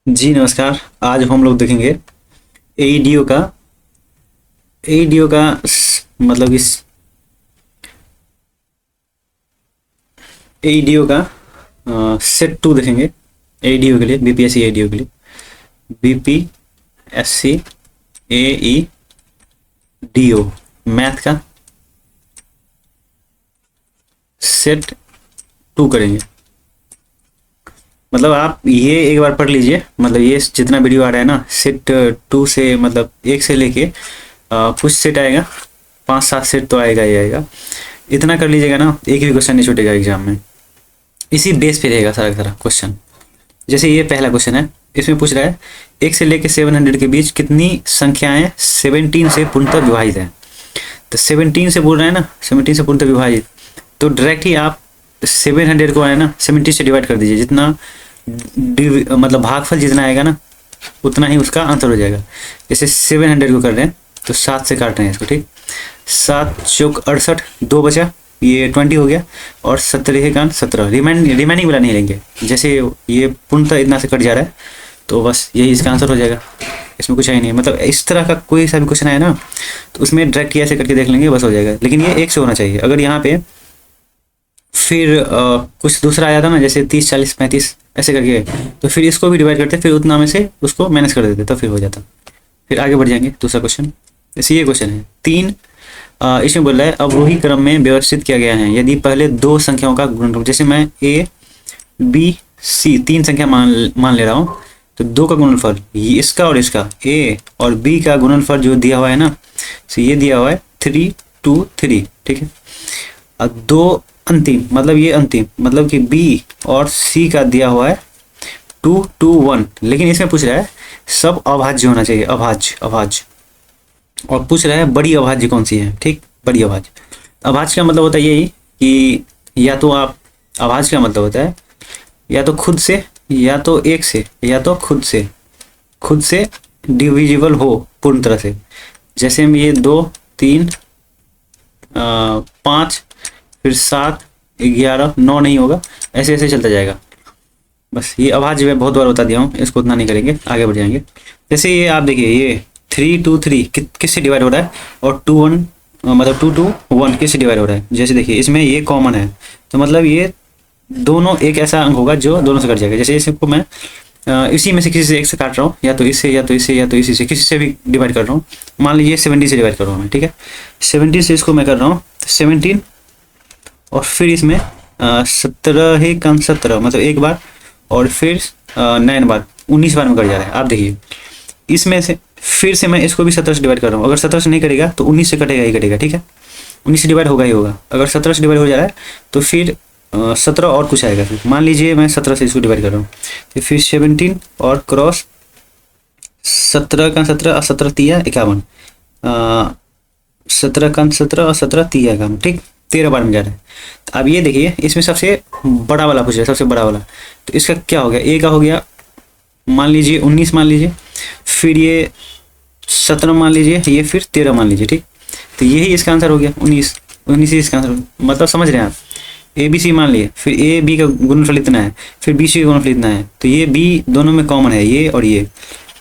जी नमस्कार। आज हम लोग देखेंगे एईडीओ का मतलब इस एईडीओ का सेट टू देखेंगे। एईडीओ के लिए, बीपीएससी एईडीओ के लिए, बीपीएससी एईडीओ मैथ का सेट टू करेंगे। मतलब आप ये एक बार पढ़ लीजिए। मतलब ये जितना वीडियो आ रहा है ना, सेट टू से मतलब एक से लेके कुछ सेट आएगा, 5-7 सेट तो आएगा ही आएगा। इतना कर लीजिएगा ना, एक भी क्वेश्चन नहीं छूटेगा एग्जाम में। इसी बेस पे रहेगा सारा का सारा क्वेश्चन। जैसे ये पहला क्वेश्चन है, इसमें पूछ रहा है एक से लेके 700 के बीच कितनी संख्याएं 17 से पूर्णतः विभाजित है। तो 17 से बोल रहा है ना, 17 से पूर्णतः विभाजित, तो डायरेक्ट ही आप 700 को है ना 70 से डिवाइड कर दीजिए। जितना मतलब भागफल जितना आएगा ना, उतना ही उसका आंसर हो जाएगा। जैसे 700 को कर रहे हैं तो 7 से काट रहे हैं इसको, ठीक। 7 चौक 68, 2 बचा, ये 20 हो गया, और 17 का 17 रिमेनिंग वाला नहीं लेंगे। जैसे ये पूर्णतः इतना से कट जा रहा है, तो बस यही इसका आंसर हो जाएगा। इसमें कुछ है ही नहीं। मतलब इस तरह का कोई सा भी क्वेश्चन आए ना, तो उसमें डायरेक्ट ऐसे करके देख लेंगे, बस हो जाएगा। लेकिन ये एक से होना चाहिए। अगर यहाँ पे फिर कुछ दूसरा आया था ना, जैसे 30, 40, 35 ऐसे करके, तो फिर इसको भी डिवाइड करते, फिर उतना में से उसको माइनस कर देते, तो फिर हो जाता। फिर आगे बढ़ जाएंगे। दूसरा क्वेश्चन, जैसे ये क्वेश्चन है 3, इसमें बोल रहा है अवरोही क्रम में व्यवस्थित किया गया है यदि पहले दो संख्याओं का गुणनफल, जैसे मैं ए बी सी 3 संख्या मान ले रहा हूँ, तो 2 का गुणनफल इसका और इसका, ए और बी का गुणनफल जो दिया हुआ है ना, तो ये दिया हुआ है 3, 2, 3, ठीक है। अब 2 अंतिम, मतलब ये अंतिम, मतलब कि बी और सी का दिया हुआ है 2, 2, 1। लेकिन इसमें पूछ रहा है सब अभाज्य होना चाहिए, अभाज्य। और पूछ रहा है बड़ी अभाज्य कौन सी है, ठीक। बड़ी अभाज्य, अभाज्य का मतलब होता है यही कि या तो आप, अभाज्य का मतलब होता है या तो खुद से, या तो एक से, या तो खुद से डिविजिबल हो पूर्ण तरह से। जैसे में ये 2, 3, 5, फिर 7, 11, 9 नहीं होगा, ऐसे ऐसे चलता जाएगा। बस ये अभाज्य मैं बहुत बार बता दिया हूँ, इसको उतना नहीं करेंगे, आगे बढ़ जाएंगे। जैसे ये आप देखिए, ये 3, 2, 3 किससे डिवाइड हो रहा है, और 2, 1 मतलब 2, 2, 1 किससे डिवाइड हो रहा है। जैसे देखिए इसमें ये कॉमन है, तो मतलब ये दोनों एक ऐसा अंक होगा जो दोनों से कट जाएगा। जैसे इसको मैं इसी में से किसी से एक से काट रहा हूँ, या तो इससे, या तो इससे, या तो इसी से, किसी से भी डिवाइड कर रहा हूँ। मान लीजिए 70 से डिवाइड कर रहा हूँ मैं, ठीक है। 70 से इसको मैं कर रहा हूँ, 17, और फिर इसमें 17 मतलब एक बार, और फिर 9 बार, 19 बार में कट जा रहा है। आप देखिए इसमें से फिर से मैं इसको भी 17 से डिवाइड कर रहा हूँ। अगर 17 से नहीं करेगा तो 19 से कटेगा ही कटेगा, ठीक है। 19 से डिवाइड होगा ही होगा। अगर 17 से डिवाइड हो जा रहा है तो फिर 17 और कुछ आएगा। फिर मान लीजिए मैं 17 से इसको डिवाइड कर रहा हूँ, तो फिर 17 और क्रॉस 17 का 17 और 17 तिया 51, 17 का 17 और 17 तिया 51, ठीक। 13 बार में जा रहा है। तो अब ये देखिए इसमें सबसे बड़ा वाला पूछ रहा है, सबसे बड़ा वाला। तो इसका क्या हो गया, ए का हो गया मान लीजिए 19 मान लीजिए, फिर ये 17 मान लीजिए, ये फिर 13 मान लीजिए, ठीक। तो यही इसका आंसर हो गया 19 ही इसका आंसर। मतलब समझ रहे हैं आप, ए बी सी मान लिए, फिर ए बी का गुणनफल इतना है, फिर बी सी का गुणनफल इतना है, तो ये बी दोनों में कॉमन है, ये और ये,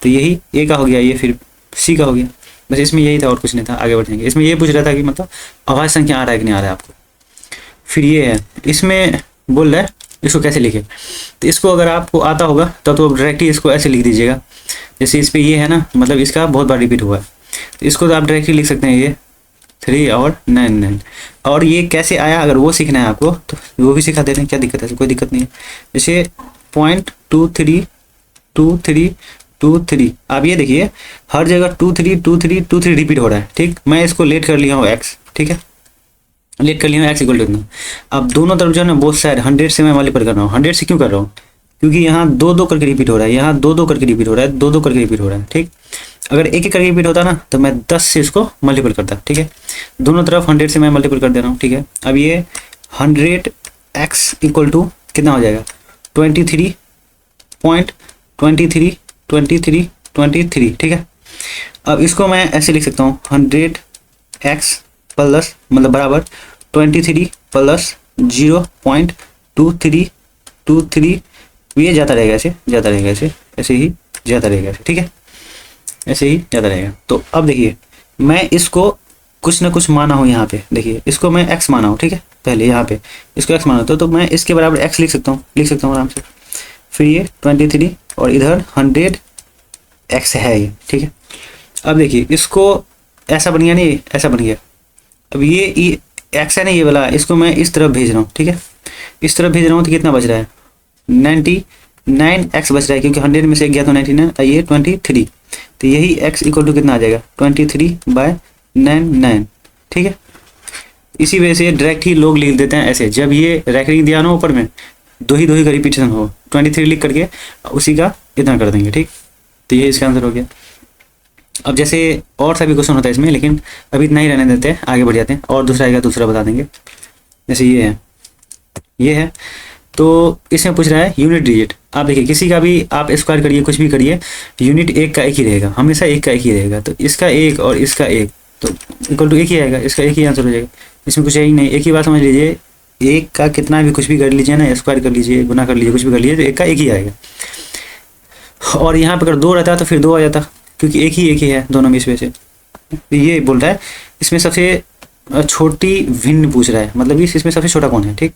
तो यही ए का हो गया, ये फिर सी का हो गया। बस इसमें यही था और कुछ नहीं था। आगे बढ़ेंगे। इसमें ये पूछ रहा था कि मतलब अभाज्य संख्या आ रहा है कि नहीं आ रहा है आपको। फिर ये है, इसमें बोल रहा है इसको कैसे लिखे। तो इसको अगर आपको आता होगा तो डायरेक्टली इसको ऐसे लिख दीजिएगा। जैसे इस पर ये है ना, मतलब इसका बहुत बार रिपीट हुआ है, तो इसको तो आप डायरेक्टली लिख सकते हैं, ये 3 और 9। और ये कैसे आया अगर वो सीखना है आपको तो वो भी सिखा देते हैं, क्या दिक्कत है, कोई दिक्कत नहीं है। जैसे 0.23, 23, 23, आप ये देखिए हर जगह 23, 23, 23 रिपीट हो रहा है, ठीक। मैं इसको लेट कर लिया हूँ x, ठीक है, लेट कर लिया हूँ x इक्वल टू इतना। अब दोनों तरफ जो है ना, बोथ साइड 100 से मैं मल्टीप्लाई कर रहा हूँ। 100 से क्यों कर रहा हूँ, क्योंकि यहाँ 2-2 करके रिपीट हो रहा है, यहाँ 2-2 करके रिपीट हो रहा है, 2-2 करके रिपीट हो रहा है, ठीक। अगर एक करके रिपीट होता ना तो मैं 10 से इसको मल्टीपल करता, ठीक है। दोनों तरफ 100 से मैं मल्टीपल कर दे रहा हूँ, ठीक है। अब ये 100x इक्वल टू कितना हो जाएगा, 23.23, ठीक है। अब इसको मैं ऐसे लिख सकता हूँ 100x प्लस मतलब बराबर 23 प्लस 0.2323 तो ये जाता रहेगा, ऐसे जाता रहेगा, ऐसे ऐसे ही जाता रहेगा ऐसे, ठीक है, ऐसे ही जाता रहेगा। तो अब देखिए मैं इसको कुछ ना कुछ माना हूँ यहाँ पे, देखिए इसको मैं x माना हूँ, ठीक है, पहले यहाँ पे इसको x माना तो मैं इसके बराबर x लिख सकता हूँ आराम से। फिर ये 23 और इधर 100 x है ये, ठीक है। अब देखिए इसको ऐसा बन गया, नहीं ऐसा बन गया। अब ये x है ना, ये वाला, इसको मैं इस तरफ भेज रहा हूँ, ठीक है, इस तरफ भेज रहा हूँ तो कितना बच रहा है 99x बच रहा है, क्योंकि 100 में से गया तो 99, ये 23, तो यही x इक्वल टू कितना आ जाएगा 23/99, ठीक है। इसी वजह से डायरेक्ट ही लोग लिख देते हैं ऐसे, जब ये रैंकिंग दिया ना ऊपर में दो ही का रिपीटेशन हो 23 लिख करके उसी का इतना कर देंगे, ठीक। तो ये इसका आंसर हो गया। अब जैसे और सा भी क्वेश्चन होता है इसमें, लेकिन अभी इतना ही रहने देते हैं, आगे बढ़ जाते हैं, और दूसरा आएगा दूसरा बता देंगे। जैसे ये है तो इसमें पूछ रहा है यूनिट डिजिट। आप देखिए किसी का भी आप स्क्वायर करिए, कुछ भी करिए, यूनिट एक का एक ही रहेगा, हमेशा एक का एक ही रहेगा। तो इसका एक और इसका एक तो इक्वल टू एक ही आएगा, इसका एक ही आंसर हो जाएगा, इसमें कुछ है ही नहीं। एक ही बात समझ लीजिए, एक का कितना भी कुछ भी कर लीजिए ना, स्क्वायर कर लीजिए, गुना कर लीजिए, कुछ भी कर लीजिए, तो एक का एक ही आएगा। और यहाँ पर अगर 2 रहता तो फिर 2 आ जाता, क्योंकि एक ही है दोनों में, इस वजह से ये बोल रहा है। इसमें सबसे छोटी भिन्न पूछ रहा है, मतलब इसमें सबसे छोटा कौन है, ठीक।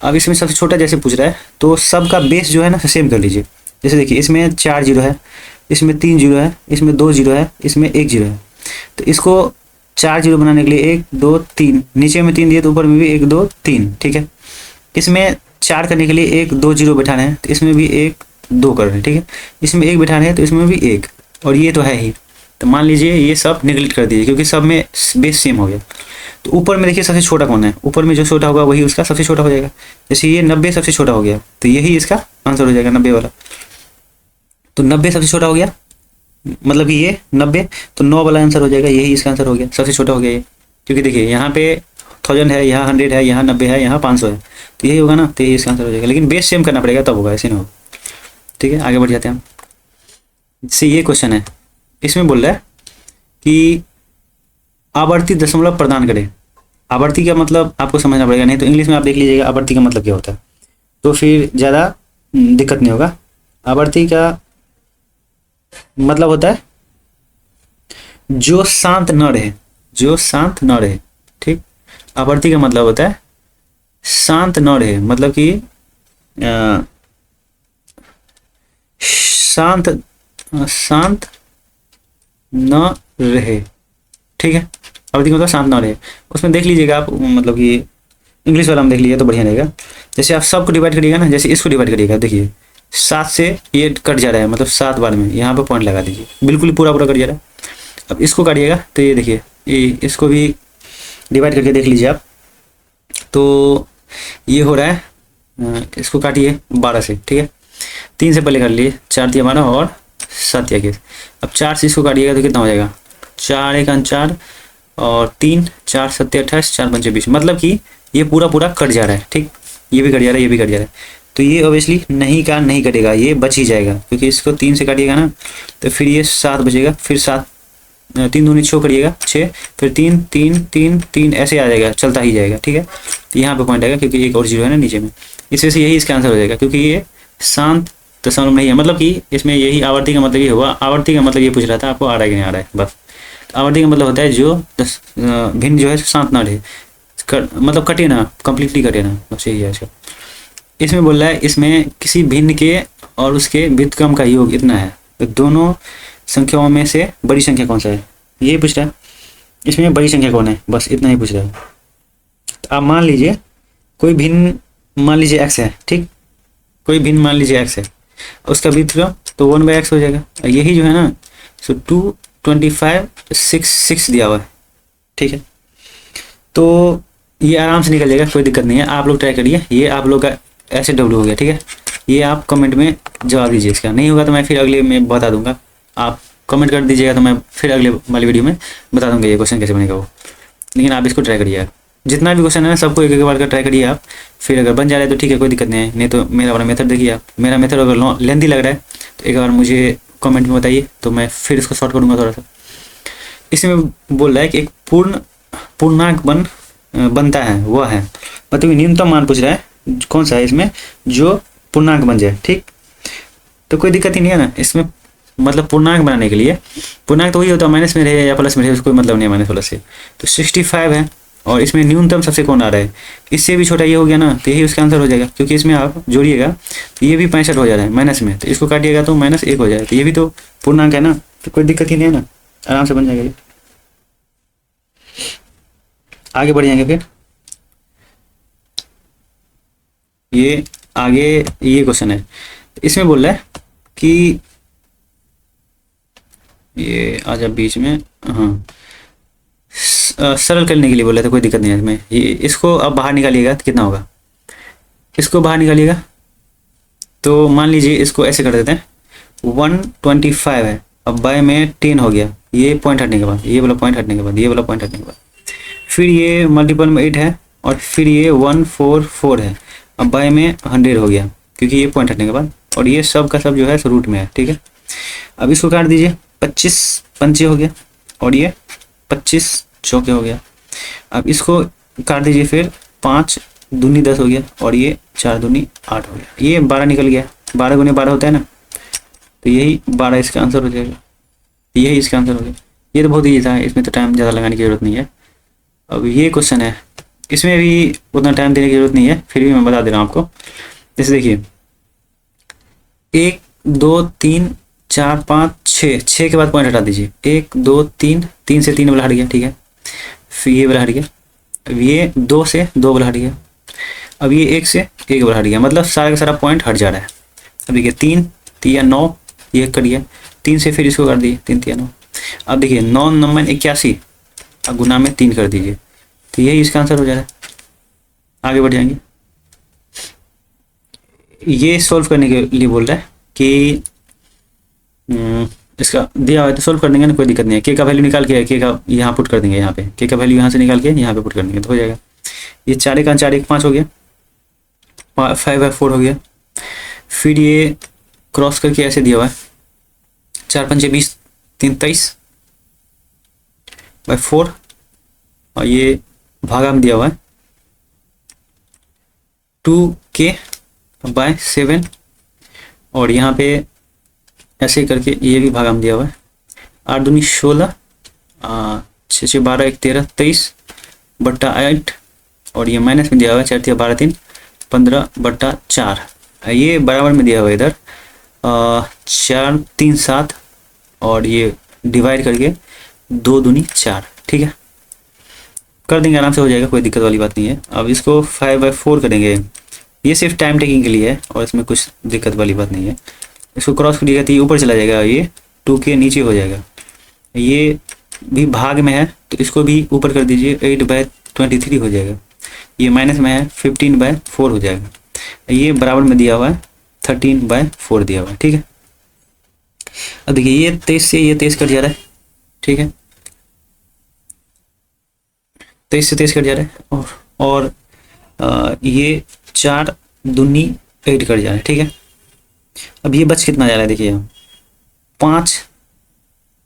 अब इसमें सबसे छोटा जैसे पूछ रहा है तो सबका बेस जो है ना सेम कर लीजिए। जैसे देखिए इसमें 4 जीरो है, इसमें 3 जीरो है, इसमें 2 जीरो है, इसमें 1 जीरो है। तो इसको 4 जीरो बनाने के लिए 1 2 3, नीचे में 3 दिए तो ऊपर में भी 1 2 3, ठीक है। इसमें 4 करने के लिए 1 2 जीरो बैठाने हैं, तो इसमें भी 1 2 कर रहे हैं, ठीक है। इसमें 1 बैठाने हैं तो इसमें भी 1, और ये तो है ही। तो मान लीजिए ये सब निगलेक्ट कर दीजिए, क्योंकि सब में बेस सेम हो गया। तो ऊपर में देखिए सबसे छोटा कौन है, ऊपर में जो छोटा होगा वही उसका सबसे छोटा हो जाएगा। जैसे ये 90 सबसे छोटा हो गया, तो यही इसका आंसर हो जाएगा 90 वाला। तो 90 सबसे छोटा हो गया, मतलब कि ये 90, तो 9 वाला आंसर हो जाएगा, यही इसका आंसर हो गया, सबसे छोटा हो गया ये। क्योंकि देखिए यहाँ पे 1000 है, यहाँ 100 है, यहाँ 90 है, यहाँ 500 है, तो यही होगा ना, तो यही इसका आंसर हो जाएगा। लेकिन बेस सेम करना पड़ेगा तब होगा, ऐसे नहीं होगा, ठीक है। आगे बढ़ जाते हैं हम। इससे ये क्वेश्चन है, इसमें बोल रहा है कि आवर्ती दशमलव प्रदान करें। आवर्ती का मतलब आपको समझना पड़ेगा, नहीं तो इंग्लिश में आप देख लीजिएगा आवर्ती का मतलब क्या होता है, तो फिर ज़्यादा दिक्कत नहीं होगा। आवर्ती का मतलब होता है जो शांत न रहे, जो शांत न रहे, ठीक। आवर्ती का मतलब होता है शांत न रहे, मतलब कि शांत न रहे, ठीक है। अवधि का मतलब शांत ना रहे, उसमें देख लीजिएगा आप, मतलब कि इंग्लिश वाला में देख लीजिए तो बढ़िया रहेगा। जैसे आप सबको डिवाइड करिएगा ना, जैसे इसको डिवाइड करिएगा, देखिए 7 से ये कट जा रहा है, मतलब 7 बार में यहाँ पे पॉइंट लगा दीजिए, बिल्कुल पूरा कट जा रहा है। अब इसको काटिएगा तो ये देखिए, ये इसको भी डिवाइड करके देख लीजिए आप, तो ये हो रहा है, इसको काटिए 12 से, ठीक है। 3 से पहले कर लिए, 4 दिया 12 और 7 दिया 21। अब 4 से इसको काटिएगा तो कितना हो जाएगा, 4 1 4 और 3 4 7 28 4 5 20, मतलब कि ये पूरा कट जा रहा है, ठीक। ये भी कट जा रहा है, ये भी कट जा रहा है, तो ये ऑब्वियसली नहीं का नहीं कटेगा, ये बच ही जाएगा, क्योंकि इसको 3 से काटिएगा ना तो फिर ये 7 बचेगा, फिर 7 3 दूनी 6 करिएगा 6, फिर 3 3 3 3 ऐसे आ जाएगा, चलता ही जाएगा, ठीक है। तो यहाँ पे पॉइंट आएगा, क्योंकि एक और जीरो है ना नीचे में, इस वजह से यही इसका आंसर हो जाएगा, क्योंकि ये शांत दशमलव नहीं है। मतलब कि इसमें यही आवर्ती का मतलब ये हुआ, आवर्ती का मतलब ये पूछ रहा था आपको आ रहा है कि नहीं आ रहा है, बस। आवर्ती का मतलब होता है जो भिन्न जो है शांत ना रहे, मतलब कटे ना, कंप्लीटली कटे ना, बस यही है इसका। इसमें बोल रहा है इसमें किसी भिन्न के और उसके व्युत्क्रम का योग इतना है, तो दोनों संख्याओं में से बड़ी संख्या कौन सा है, ये पूछ रहा है। इसमें बड़ी संख्या कौन है, बस इतना ही पूछ रहा है। तो आप मान लीजिए कोई भिन्न, मान लीजिए x है, ठीक, कोई भिन्न मान लीजिए x है, उसका व्युत्क्रम तो 1/x हो जाएगा। यही जो है ना, सो 2 25 6 6 दिया हुआ है, ठीक है। तो ये आराम से निकल जाएगा, कोई दिक्कत नहीं है, आप लोग ट्राई करिए। ये आप लोग का ऐसे डब्ल्यू हो गया, ठीक है। ये आप कमेंट में जवाब दीजिए, इसका नहीं होगा तो मैं फिर अगले में बता दूंगा, आप कमेंट कर दीजिएगा तो मैं फिर अगले वाली वीडियो में बता दूंगा ये क्वेश्चन कैसे बनेगा वो। लेकिन आप इसको ट्राई करिए, जितना भी क्वेश्चन है ना सबको एक बार का ट्राई करिए आप, फिर अगर बन जा रहा है तो ठीक है, कोई दिक्कत नहीं है, नहीं तो मेरा वाला मेथड देखिए आप। मेरा मेथड अगर लेंथी लग रहा है तो एक बार मुझे कमेंट में बताइए, तो मैं फिर इसको शॉर्ट करूँगा थोड़ा सा। इसमें बोल रहा है कि एक पूर्णांक बनता है, वह है, मतलब न्यूनतम मान पूछ रहा है कौन सा है इसमें, जो पूर्णांक बन जाए, ठीक। तो कोई दिक्कत ही नहीं है ना इसमें, मतलब पूर्णांक बनाने के लिए, पूर्णांक तो वही होता है माइनस में रहे या प्लस में रहे, उसको कोई मतलब नहीं है माइनस प्लस से। तो 65 है और इसमें न्यूनतम सबसे कौन आ रहा है, इससे भी छोटा ये हो गया ना, तो यही उसका आंसर हो जाएगा, क्योंकि इसमें आप जोड़िएगा तो ये भी 65 हो जा रहा है माइनस में, तो इसको काटिएगा तो -1 हो जाएगा, तो ये भी तो पूर्णांक है ना, तो कोई दिक्कत ही नहीं है ना, आराम से बन जाएगा ये। आगे बढ़ जाएंगे फिर, ये आगे ये क्वेश्चन है, इसमें बोल रहा है कि ये आ जा बीच में, हाँ सरल करने के लिए बोला था, कोई दिक्कत नहीं है इसमें। ये इसको अब बाहर निकालिएगा तो कितना होगा, इसको बाहर निकालिएगा तो मान लीजिए इसको ऐसे कर देते हैं, 125 है, अब बाय में 10 हो गया, ये पॉइंट हटने के बाद, ये वाला पॉइंट हटने के बाद, ये वाला पॉइंट हटने के बाद, फिर ये मल्टीपल में 8 है और फिर ये 144 है, अब बाय में 100 हो गया क्योंकि ये पॉइंट हटने के बाद, और ये सब का सब जो है रूट में है, ठीक है। अब इसको काट दीजिए, 25 पंचे हो गया और ये 25 चौके हो गया। अब इसको काट दीजिए फिर, 5 दूनी 10 हो गया और ये 4 दूनी 8 हो गया, ये 12 निकल गया, 12 गुने 12 होता है ना, तो यही 12 इसका आंसर हो जाएगा, यही इसका आंसर हो गया। ये तो बहुत ईजी था, इसमें तो टाइम ज़्यादा लगाने की जरूरत नहीं है। अब ये क्वेश्चन है, इसमें भी उतना टाइम देने की जरूरत नहीं है, फिर भी मैं बता दे रहा हूँ आपको। जैसे देखिए 1 2 3 4 5 6 के बाद पॉइंट हटा दीजिए, 1 2 3, 3 से 3 वाला हट गया, ठीक है, फिर ये वाला हट गया, अब ये 2 से 2 वाला हट गया, अब ये 1 से 1 वाला हट गया, मतलब सारा का सारा पॉइंट हट जा रहा है। अब देखिए 3 3 9, ये कट गया, 3 से फिर इसको कर दिए, 3 3 9, अब देखिए 9 9 81, अब गुना में 3 कर दीजिए, तो यही इसका आंसर हो जा रहा है। आगे बढ़ जाएंगे, ये सॉल्व करने के लिए बोल रहा है कि इसका दिया हुआ है तो सॉल्व कर देंगे ना, कोई दिक्कत नहीं है। के का वैल्यू निकाल के के का यहाँ पुट कर देंगे, यहाँ पे के का वैल्यू यहाँ से निकाल के यहाँ पे पुट कर देंगे तो हो जाएगा। ये 4 1 4 1 5 हो गया, 5/4 हो गया, फिर ये क्रॉस करके ऐसे दिया हुआ है, 4 5 20 3 23/4, और ये भागा में दिया हुआ है 2k/7, और यहाँ पे ऐसे करके ये भी भागा में दिया हुआ है, 8 दूनी 16, 6 6 12 1 13 23/8, और ये माइनस में दिया हुआ है 4 3 12 3 15/4, ये बराबर में दिया हुआ है इधर 4 3 7, और ये डिवाइड करके 2 दूनी 4, ठीक है, कर देंगे आराम से हो जाएगा, कोई दिक्कत वाली बात नहीं है। अब इसको 5/4 करेंगे, ये सिर्फ टाइम टेकिंग के लिए है और इसमें कुछ दिक्कत वाली बात नहीं है। इसको क्रॉस करिएगा तो ये ऊपर चला जाएगा, ये 2 के नीचे हो जाएगा, ये भी भाग में है तो इसको भी ऊपर कर दीजिए, 8/23 हो जाएगा, ये माइनस में है 15/4 हो जाएगा, ये बराबर में दिया हुआ है 13/4 दिया हुआ है, ठीक है। अब देखिए ये 23 से ये 23 कट जा रहा है, ठीक है, 23 से 23 कट जा रहा है, और ये 4 दूनी 8 कट जा रहा है, ठीक है। अब ये बच कितना जा रहा है, देखिए 5,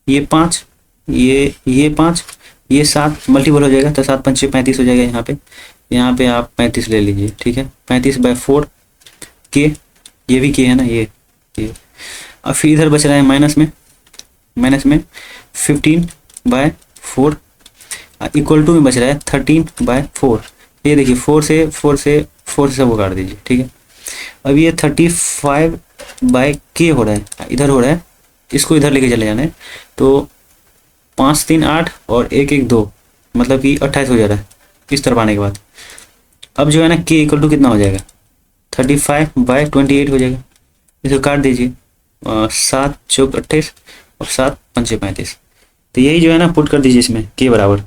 ये 5, ये 5, ये 7 मल्टीपल हो जाएगा तो 7 5 35 हो जाएगा, यहाँ पे आप 35 ले लीजिए, ठीक है, 35/4 के, ये भी के है ना, ये अब फिर इधर बच रहा है माइनस में 15/4 इक्वल टू में बच रहा है 13/4, ये देखिए 4 से सब काट दीजिए, ठीक है। अब ये 35/k हो रहा है, इधर हो रहा है, इसको इधर लेके चले जाना है, तो 5 3 8 और 1 1 2, मतलब कि 28 हो जा रहा है इस तरफ आने के बाद। अब जो है ना k इक्वल टू कितना हो जाएगा, 35/28 हो जाएगा, इसको काट दीजिए, 7 चौक 28 और 7 पंचे 35, तो यही जो है ना पुट कर दीजिए इसमें k बराबर,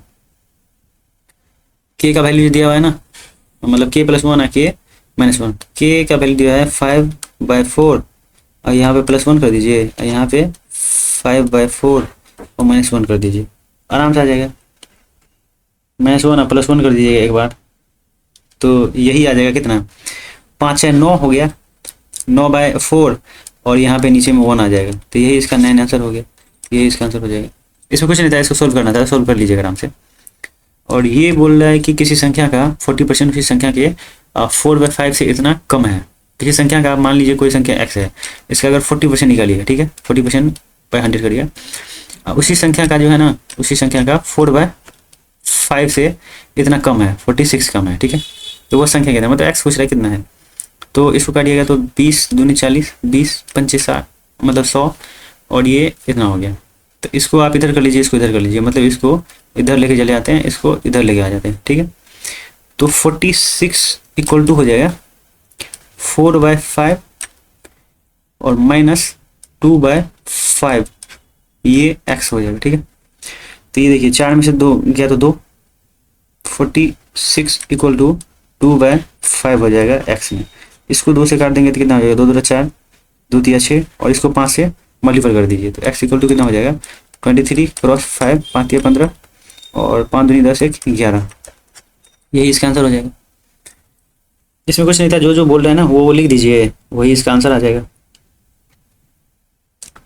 k का वैल्यू दिया हुआ है ना, मतलब k + 1 है, k - 1, k का वैल्यू दिया है 5/4 और यहाँ पे +1 कर दीजिए, और यहाँ पे 5/4 और -1 कर दीजिए, आराम से आ जाएगा, -1 और +1 कर दीजिएगा एक बार, तो यही आ जाएगा कितना, 5 6 9 हो गया, 9/4, और यहाँ पे नीचे में 1 आ जाएगा, तो यही इसका 9 आंसर हो गया, यही इसका आंसर हो जाएगा। इसमें कुछ नहीं था, इसको सोल्व करना था, सोल्व कर लीजिएगा आराम से। और ये बोल रहा है कि किसी संख्या का 40% उसी संख्या के 4/5 से इतना कम है, किसी संख्या का आप मान लीजिए कोई संख्या x है, इसका अगर 40% निकालिएगा, ठीक है, 40% बाय 100 करिएगा, उसी संख्या का जो है ना, उसी संख्या का 4/5 से इतना कम है, 46 कम है, ठीक है, तो वो संख्या कितना है, मतलब x पूछ रहा है कितना है, तो इसको काटिएगा तो 20 दूनी 40, 20 पंचे 60, मतलब 100, और ये इतना हो गया। तो इसको आप इधर कर लीजिए, इसको इधर कर लीजिए, मतलब इसको इधर लेके चले आते हैं, इसको इधर लेके आ जाते हैं, ठीक है। तो 46 इक्वल टू हो जाएगा 4/5 और माइनस 2/5, ये x हो जाएगा, ठीक है। तो ये देखिए 4 में से 2 गया तो 2, 46 इक्वल टू 2/5 हो जाएगा x में। इसको 2 से काट देंगे तो कितना हो जाएगा, 2 2 4, 2 3 6, और इसको 5 से मल्टीप्लाई कर दीजिए, तो x इक्वल टू कितना हो जाएगा 23 क्रॉस 5, 5 3 15, और 5 दूनी 10 1 11, यही इसका आंसर हो जाएगा। इसमें कुछ नहीं था, जो जो बोल रहे हैं ना वो लिख दीजिए, वही इसका आंसर आ जाएगा,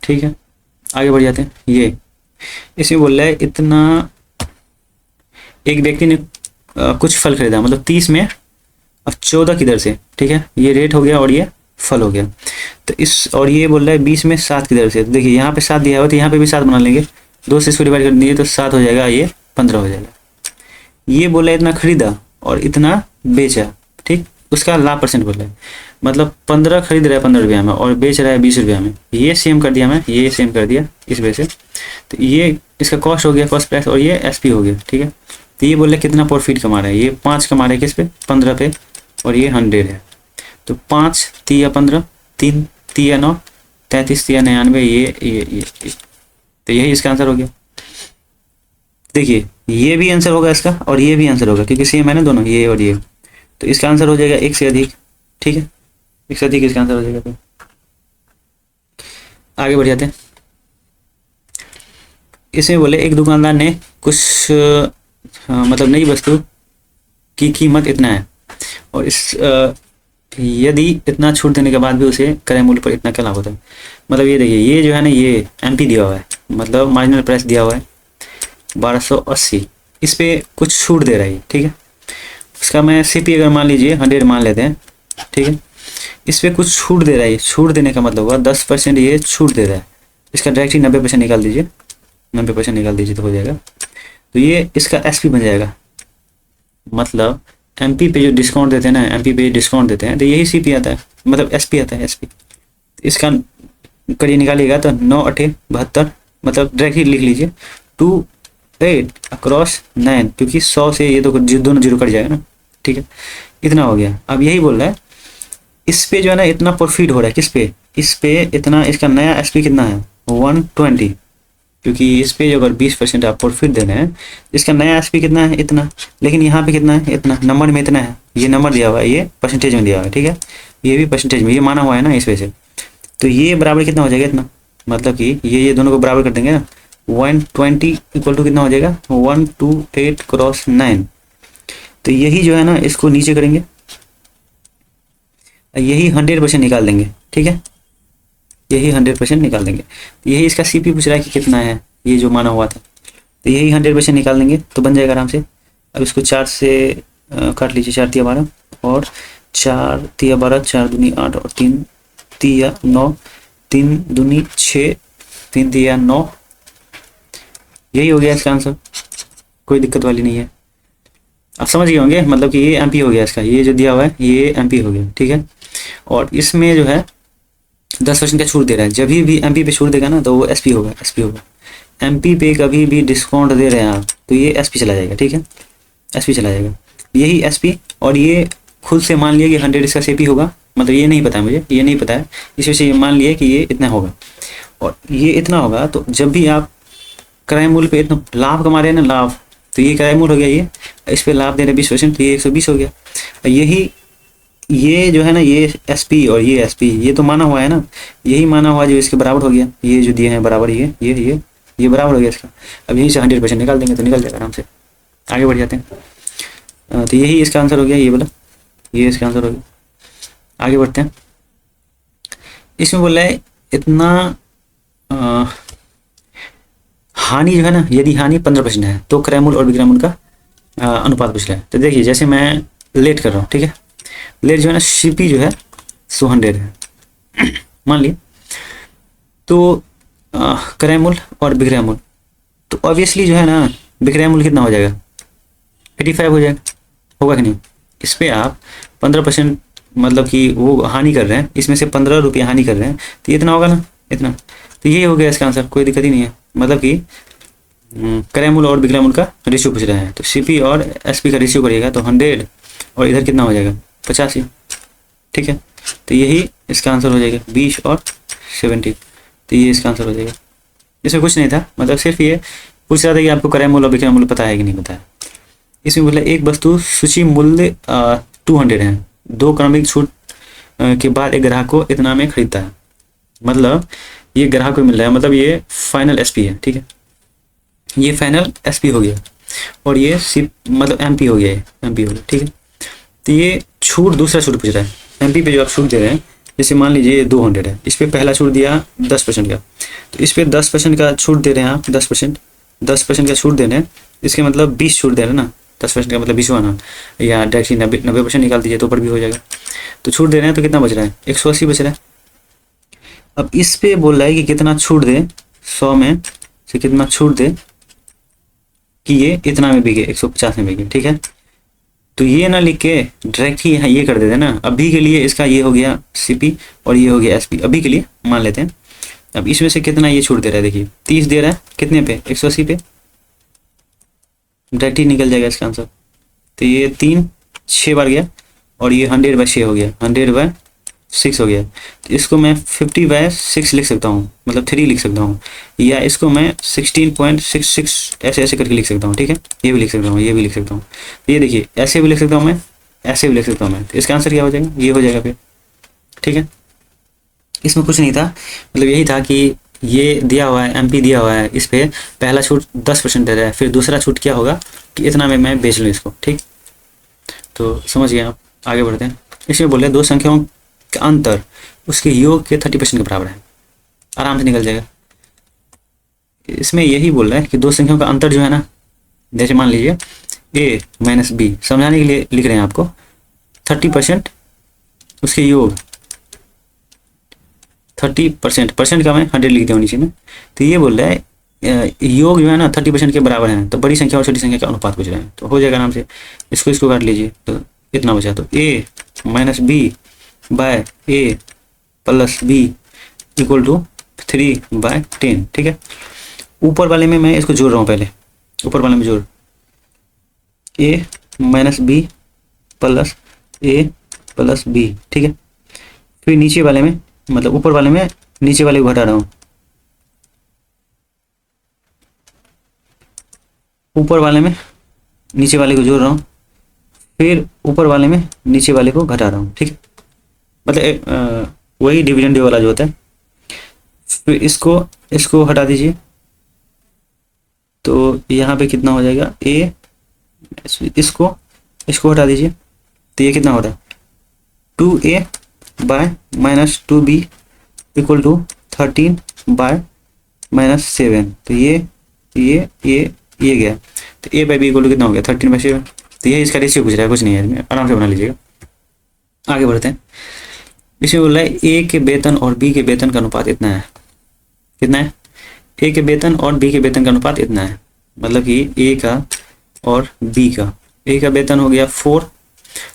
ठीक है। आगे बढ़ जाते हैं। ये इसमें बोल रहा है इतना, एक व्यक्ति ने कुछ फल खरीदा, मतलब 30 में अब 14 किधर से, ठीक है, ये रेट हो गया और ये फल हो गया। तो इस, और ये बोल रहा है 20 में 7 किधर से, तो देखिए यहाँ पे 7 दिया हुआ, तो यहाँ पे भी 7 बना लेंगे, 2 से इसको डिवाइड कर दिए तो 7 हो जाएगा, ये 15 हो जाएगा। ये बोला इतना खरीदा और इतना बेचा, ठीक, उसका लाभ परसेंट बोल रहा है, मतलब 15 खरीद रहा है 15 रुपया में और बेच रहा है 20 रुपया में, ये सेम कर दिया मैं, ये सेम कर दिया इस वजह से। तो ये इसका कॉस्ट हो गया, कॉस्ट प्राइस, और ये एसपी हो गया, ठीक है। तो ये बोल रहे कितना प्रॉफिट कमा रहा है, ये 5 कमा रहा है किस पे, 15 पे, और ये 100 है। तो 5 3 15, 3 3 9, 33 3 99, ये तो यही इसका आंसर हो गया। देखिए ये भी आंसर होगा इसका और ये भी आंसर होगा, क्योंकि सेम है ना दोनों, ये और ये, तो इसका आंसर हो जाएगा 1 से अधिक, ठीक है, 1 से अधिक इसका आंसर हो जाएगा। तो आगे बढ़ जाते हैं। इसमें बोले एक दुकानदार ने कुछ मतलब नई वस्तु की कीमत इतना है, और इस यदि इतना छूट देने के बाद भी उसे क्रय मूल्य पर इतना क्या लाभ होता है। मतलब ये देखिए, ये जो है ना, ये एमपी दिया हुआ है, मतलब मार्जिनल प्राइस दिया हुआ है 1280, इस पे कुछ छूट दे रहा है, ठीक है। उसका मैं सीपी अगर मान लीजिए 100 मान लेते हैं, ठीक है, इस पर कुछ छूट दे रहा है। छूट देने का मतलब हुआ 10% ये छूट दे रहा है, इसका डायरेक्टली 90% निकाल दीजिए, 90% निकाल दीजिए तो हो जाएगा। तो ये इसका एसपी बन जाएगा, मतलब एमपी पे जो डिस्काउंट देते हैं ना, एमपी पे डिस्काउंट देते हैं, तो यही सीपी आता है, मतलब एसपी आता है, एसपी। इसका करिए निकालिएगा तो 9 8 72, मतलब डायरेक्टली लिख लीजिए 28 अक्रॉस 9, क्योंकि 100 से ये तो दोनों जीरो कट जाएगा ना, ठीक है, इतना हो गया। अब यही बोल रहा है इस पे जो है ना इतना प्रॉफिट हो रहा है, किस पे, इस पे इतना, इसका नया एसपी कितना है 120, क्योंकि इस पे जो अगर 20% आप प्रॉफिट दे रहे हैं, इसका नया एसपी कितना है इतना, लेकिन यहाँ पे कितना है इतना, नंबर में इतना है, ये नंबर दिया हुआ है, ये परसेंटेज में दिया हुआ है, ठीक है, ये भी परसेंटेज में ये माना हुआ है ना इस वजह से। तो ये बराबर कितना हो जाएगा इतना, मतलब कि ये दोनों को बराबर कर देंगे ना, 120 इक्वल टू कितना हो जाएगा 128 क्रॉस 9। तो यही जो है ना इसको नीचे करेंगे, यही 100% निकाल देंगे, ठीक है, यही 100% निकाल देंगे। यही इसका सीपी पूछ रहा है कि कितना है, ये जो माना हुआ था, तो यही 100% निकाल देंगे तो बन जाएगा आराम से। अब इसको 4 से काट लीजिए, 4 3 12 और 4 3 12, 4 दूनी 8 और 3 3 9, 3 दूनी 6, 3 3 9, यही हो गया इसका आंसर, कोई दिक्कत वाली नहीं है। आप समझ गए होंगे, मतलब कि ये एमपी हो गया इसका, ये जो दिया हुआ है ये एमपी हो गया, ठीक है। और इसमें जो है 10% का छूट दे रहा है, जब भी एमपी पे छूट देगा ना तो वो एसपी होगा, एसपी होगा। एमपी पे कभी भी डिस्काउंट दे रहे हैं आप तो ये एसपी चला जाएगा, ठीक है, एसपी चला जाएगा, यही एसपी। और ये खुद से मान लिया कि 100 इसका सीपी होगा, मतलब ये नहीं पता है मुझे, ये नहीं पता है, इस वजह से मान लिया कि ये इतना होगा और ये इतना होगा। तो जब भी आप क्रय मूल्य पे इतना लाभ कमा रहे हैं ना, लाभ, तो ये क्रय मूल्य हो गया, ये इस पे लाभ दे रहे 20%, तो ये 120 हो गया। यही ये जो है ना, ये एसपी और ये एसपी, ये तो माना हुआ है ना, यही माना हुआ जो इसके बराबर हो गया, ये जो दिए हैं बराबर, ये बराबर हो गया इसका। अब यहीं से 100% निकाल देंगे तो निकल जाएगा आराम से। आगे बढ़ जाते हैं। तो यही इसका आंसर हो गया, ये बोला, ये इसका आंसर हो गया। आगे बढ़ते हैं। इसमें बोल रहा है इतना हानि जो है ना, यदि हानि 15% है तो क्रय मूल्य और विक्रय मूल्य का अनुपात पूछ रहा है। तो देखिए जैसे मैं लेट कर रहा हूँ, ठीक है, लेट जो है ना सीपी जो है सो 100 है मान लिया। तो क्रय मूल्य और विक्रय मूल्य, तो ऑब्वियसली जो है ना विक्रय मूल्य कितना हो जाएगा 85 हो जाएगा, होगा कि नहीं। इस पर आप 15% मतलब कि वो हानि कर रहे हैं, इसमें से 15 रुपये हानि कर रहे हैं, तो ये इतना होगा ना, इतना। तो ये हो गया इसका आंसर, कोई दिक्कत ही नहीं है। मतलब कि क्रय मूल्य और विक्रय मूल्य का रेशियो पूछ रहे हैं, तो सीपी और एसपी का रेशियो करिएगा तो 100 और इधर कितना हो जाएगा 85, ठीक है। तो यही इसका आंसर हो जाएगा 20 और 70, तो ये इसका आंसर हो जाएगा। इसमें कुछ नहीं था, मतलब सिर्फ ये पूछ रहा था कि आपको क्रय मूल्य और विक्रय मूल्य पता है कि नहीं पता है। इसमें बोला एक वस्तु सूची मूल्य 200 है, 2 क्रमिक छूट के बाद एक ग्राहक को इतना में खरीदता है, मतलब ये ग्राहक को मिल रहा है, मतलब ये फाइनल एसपी है, ठीक है। ये फाइनल एसपी हो गया और ये सिप मतलब एमपी हो गया, एमपी हो गया, ठीक है। तो ये छूट दूसरा छूट पूछ रहा है, एमपी पे जो आप छूट दे रहे हैं, जैसे मान लीजिए 200 है, इस पर पहला छूट दिया 10% का, तो इस पर 10% का छूट दे रहे हैं आप, 10% का छूट दे रहे हैं, इसके मतलब 20 छूट दे रहे हैं ना, 10% का मतलब 20 आना, या डायरेक्टली 90% निकाल दीजिए तो ऊपर भी हो जाएगा। तो छूट दे रहे हैं तो कितना बच रहा है 180 बच रहा है। अब इस पे बोल रहा है कि कितना छूट दे, 100 में से कितना छूट दे कि ये इतना में बिके, 150 में बिके, ठीक है। तो ये ना लिख के डायरेक्ट ही यहाँ ये कर देते हैं ना। अभी के लिए इसका ये हो गया सीपी और ये हो गया एसपी, अभी के लिए मान लेते हैं। अब इसमें से कितना ये छूट दे रहा है, देखिए 30 दे रहा है, कितने पे 180 पे, डायरेक्ट ही निकल जाएगा इसका आंसर। तो ये 3 6 बार गया और ये 100/6 हो गया, 100/6 हो गया। तो इसको मैं 50/6 लिख सकता हूँ, मतलब 3 लिख सकता हूँ, या इसको मैं 16.66 ऐसे ऐसे करके लिख सकता हूँ, ठीक है। ये भी लिख सकता हूँ, ये भी लिख सकता हूँ। तो ये देखिए ऐसे भी लिख सकता हूँ मैं, ऐसे भी लिख सकता हूँ मैं। तो इसका आंसर क्या हो जाएगा, ये हो जाएगा फिर, ठीक है। इसमें कुछ नहीं था, मतलब यही था कि ये दिया हुआ है, एमपी दिया हुआ है, इस पर पहला छूट 10% दे रहा है, फिर दूसरा छूट क्या होगा कि इतना में मैं बेच लूँ इसको, ठीक। तो समझ गए आप, आगे बढ़ते हैं। इसमें बोले 2 संख्याओं का अंतर उसके योग के 30% के बराबर है, आराम से निकल जाएगा। इसमें यही बोल रहा है कि 2 संख्याओं का अंतर जो है ना, जैसे मान लीजिए a माइनस बी, समझाने के लिए लिख रहे हैं आपको, 30% उसके योग 30%, परसेंट का मैं 100 लिख दिया नीचे में। तो ये बोल रहा है योग जो है ना 30% के बराबर है, तो बड़ी संख्या और छोटी संख्या का अनुपात पूछ रहे हैं, तो हो जाएगा आराम से। इसको काट लीजिए तो इतना बचा, तो a minus b by a plus b equal to 3/10, ठीक है। ऊपर वाले में मैं इसको जोड़ रहा हूँ, पहले ऊपर वाले में जोड़ a minus b plus a plus b, ठीक है। फिर नीचे वाले में, मतलब ऊपर वाले में नीचे वाले को घटा रहा हूँ, ऊपर वाले में नीचे वाले को जोड़ रहा हूँ, फिर ऊपर वाले में नीचे वाले को घटा रहा हूँ, ठीक है। मतलब वही डिविडेंड वाला जो होता है। फिर इसको हटा दीजिए तो यहाँ पे कितना हो जाएगा a, इसको हटा दीजिए तो ये कितना हो रहा है 2a by minus 2b equal to 13 by minus 7। तो ये गया, तो a by b equal to कितना हो गया 13/7। तो ये इसका रेशियो पूछ रहा है, कुछ नहीं है इसमें, आराम से बना लीजिएगा। आगे बढ़ते हैं। इसमें बोल रहा है a के वेतन और b के वेतन का अनुपात इतना है, कितना है a के वेतन और b के वेतन का अनुपात इतना है, मतलब कि a का और b का, a का वेतन हो गया 4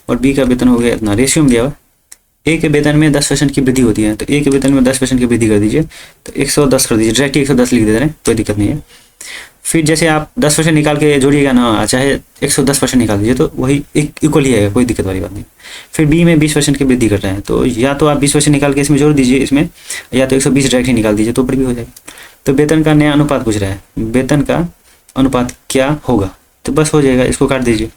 और b का वेतन हो गया इतना, रेशियो में दिया हुआ। a के वेतन में 10% की वृद्धि होती है, तो a के वेतन में 10% की वृद्धि कर दीजिए, तो 110 कर दीजिए, डायरेक्ट 110 लिख दे रहे हैं, कोई दिक्कत नहीं है। फिर जैसे आप 10% निकाल के जोड़िएगा ना, चाहे 110% निकाल दीजिए तो वही इक्वल ही आएगा, कोई दिक्कत वाली बात नहीं। फिर बी में 20% की वृद्धि कर रहे हैं, तो या तो आप 20% निकाल के इसमें जोड़ दीजिए इसमें, या तो 120 डायरेक्ट ही निकाल दीजिए तो ऊपर भी हो जाएगा। तो वेतन का नया अनुपात पूछ रहा है, वेतन का अनुपात क्या होगा, तो बस हो जाएगा, इसको काट दीजिए,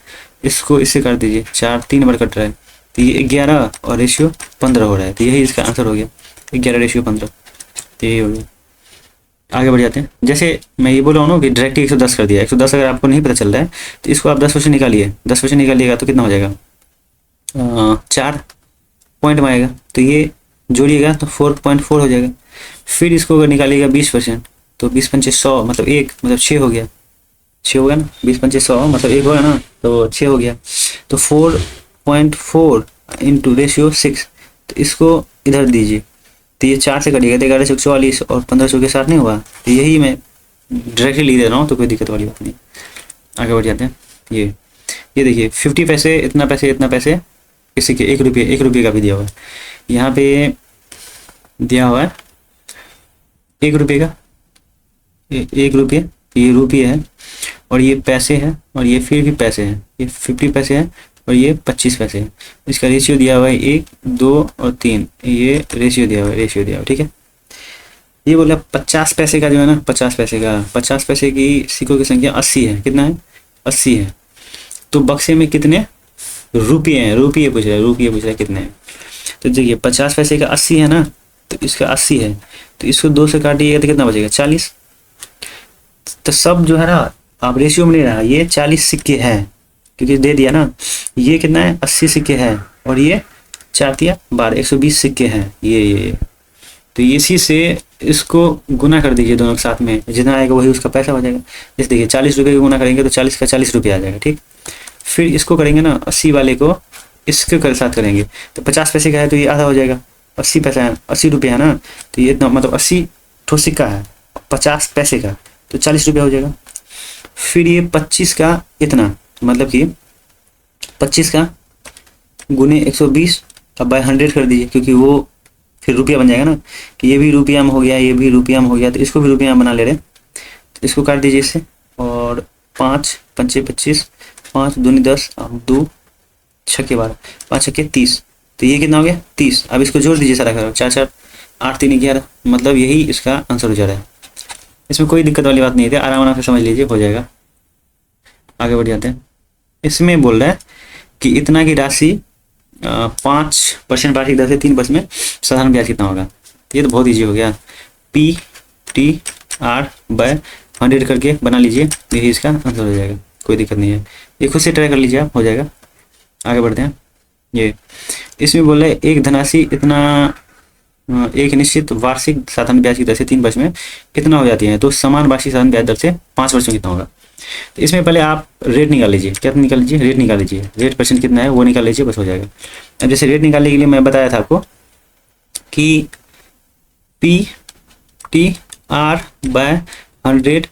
इसको इससे काट दीजिए, 4 3 बार कट रहा है, तो ये 11 और रेशियो 15 हो रहा है, तो यही इसका आंसर हो गया 11 रेशियो 15, तो यही हो गया। आगे बढ़ जाते हैं। जैसे मैं ये बोल रहा हूँ ना कि डायरेक्ट 110 कर दिया, 110 अगर आपको नहीं पता चल रहा है तो इसको आप 10% निकालिए, 10% निकालिएगा तो कितना हो जाएगा 4 पॉइंट में आएगा, तो ये जोड़िएगा तो 4.4 हो जाएगा। फिर इसको अगर निकालिएगा 20% तो 20×5 100 मतलब 1 मतलब 6 हो गया, 6 हो गया ना, 20×5 100 मतलब 1 होगा ना, तो 6 हो गया। तो 4.4 इंटू रेशियो 6, तो इसको इधर दीजिए, तो ये 4 से कटिएगा तो 11 चौक 44 और 15 चौके 60 नहीं हुआ। तो यही मैं डायरेक्टली लिख दे रहा हूँ, तो कोई दिक्कत वाली बात नहीं। आगे बढ़ जाते हैं। ये देखिए 50 पैसे, इतना पैसे, इतना पैसे, किसी के 1 रुपये का भी दिया हुआ है। यहाँ पे दिया हुआ है 1 रुपये का, 1 रुपये, ये रुपये है, और ये पैसे है, और ये फिर भी पैसे हैं, ये 50 पैसे है, और ये 25 पैसे है। इसका रेशियो दिया हुआ है 1, 2 और 3, ये रेशियो दिया हुआ है, ठीक है। ये बोला 50 पैसे का जो है ना, 50 पैसे की सिक्कों की संख्या 80 है। कितना है? 80 है। तो बक्से में कितने रुपये हैं? रुपये पूछ रहा है कितने हैं। तो देखिए 50 पैसे का 80 है ना, तो इसका 80 है, तो इसको 2 से काटिएगा तो कितना बचेगा? 40। तो सब जो है ना, आप रेशियो में नहीं रहा, ये 40 सिक्के हैं, क्योंकि दे दिया ना। ये कितना है? 80 सिक्के हैं, और ये 4 तिया 12, 120 सिक्के हैं ये। तो इसी से इसको गुना कर दीजिए दोनों के साथ में, जितना आएगा वही उसका पैसा हो जाएगा। जैसे देखिए 40 रुपये का गुना करेंगे तो 40 का 40 रुपये आ जाएगा, ठीक। फिर इसको करेंगे ना, 80 वाले को इसके साथ करेंगे तो 50 पैसे का है, तो ये आधा हो जाएगा। 80 पैसा है, 80 रुपये है ना, तो ये मतलब 80 ठो सिक्का है, 50 पैसे का, तो 40 रुपये हो जाएगा। फिर ये 25 का इतना, मतलब कि 25 का गुने 120 अब बाय 100 कर दीजिए, क्योंकि वो फिर रुपया बन जाएगा ना, कि ये भी रुपया में हो गया, ये भी रुपया में हो गया, तो इसको भी रुपया में बना ले रहे। तो इसको काट दीजिए इससे, और 5 पंचे 25, 5 दूनी 10, 2 छक्के 12, 5 छक्के 30, तो ये कितना हो गया? 30। अब इसको जोड़ दीजिए सारा, 4 4 8 3 11, मतलब यही इसका आंसर हो जा रहा है। इसमें कोई दिक्कत वाली बात नहीं है, आराम से समझ लीजिए, हो जाएगा। आगे बढ़ जाते हैं। इसमें बोल रहा है कि इतना की राशि 5% वार्षिक दर से 3% में साधारण ब्याज कितना होगा। तो ये तो बहुत ईजी हो गया, PTR/100 करके बना लीजिए, यही इसका आंसर हो जाएगा, कोई दिक्कत नहीं है। ये खुद से ट्राई कर लीजिए, आप हो जाएगा। आगे बढ़ते हैं। ये इसमें बोल रहे हैं एक धनराशि इतना, एक निश्चित वार्षिक साधारण ब्याज की दर से 3% में कितना हो जाती है, तो समान वार्षिक साधारण ब्याज दर से 5% में कितना होगा। तो इसमें पहले आप रेट निकाल लीजिए, क्या निकाल लीजिए? रेट निकाल लीजिए, रेट परसेंट कितना है वो निकाल लीजिए, बस हो जाएगा। अब जैसे रेट निकालने के लिए मैं बताया था आपको कि PTR/100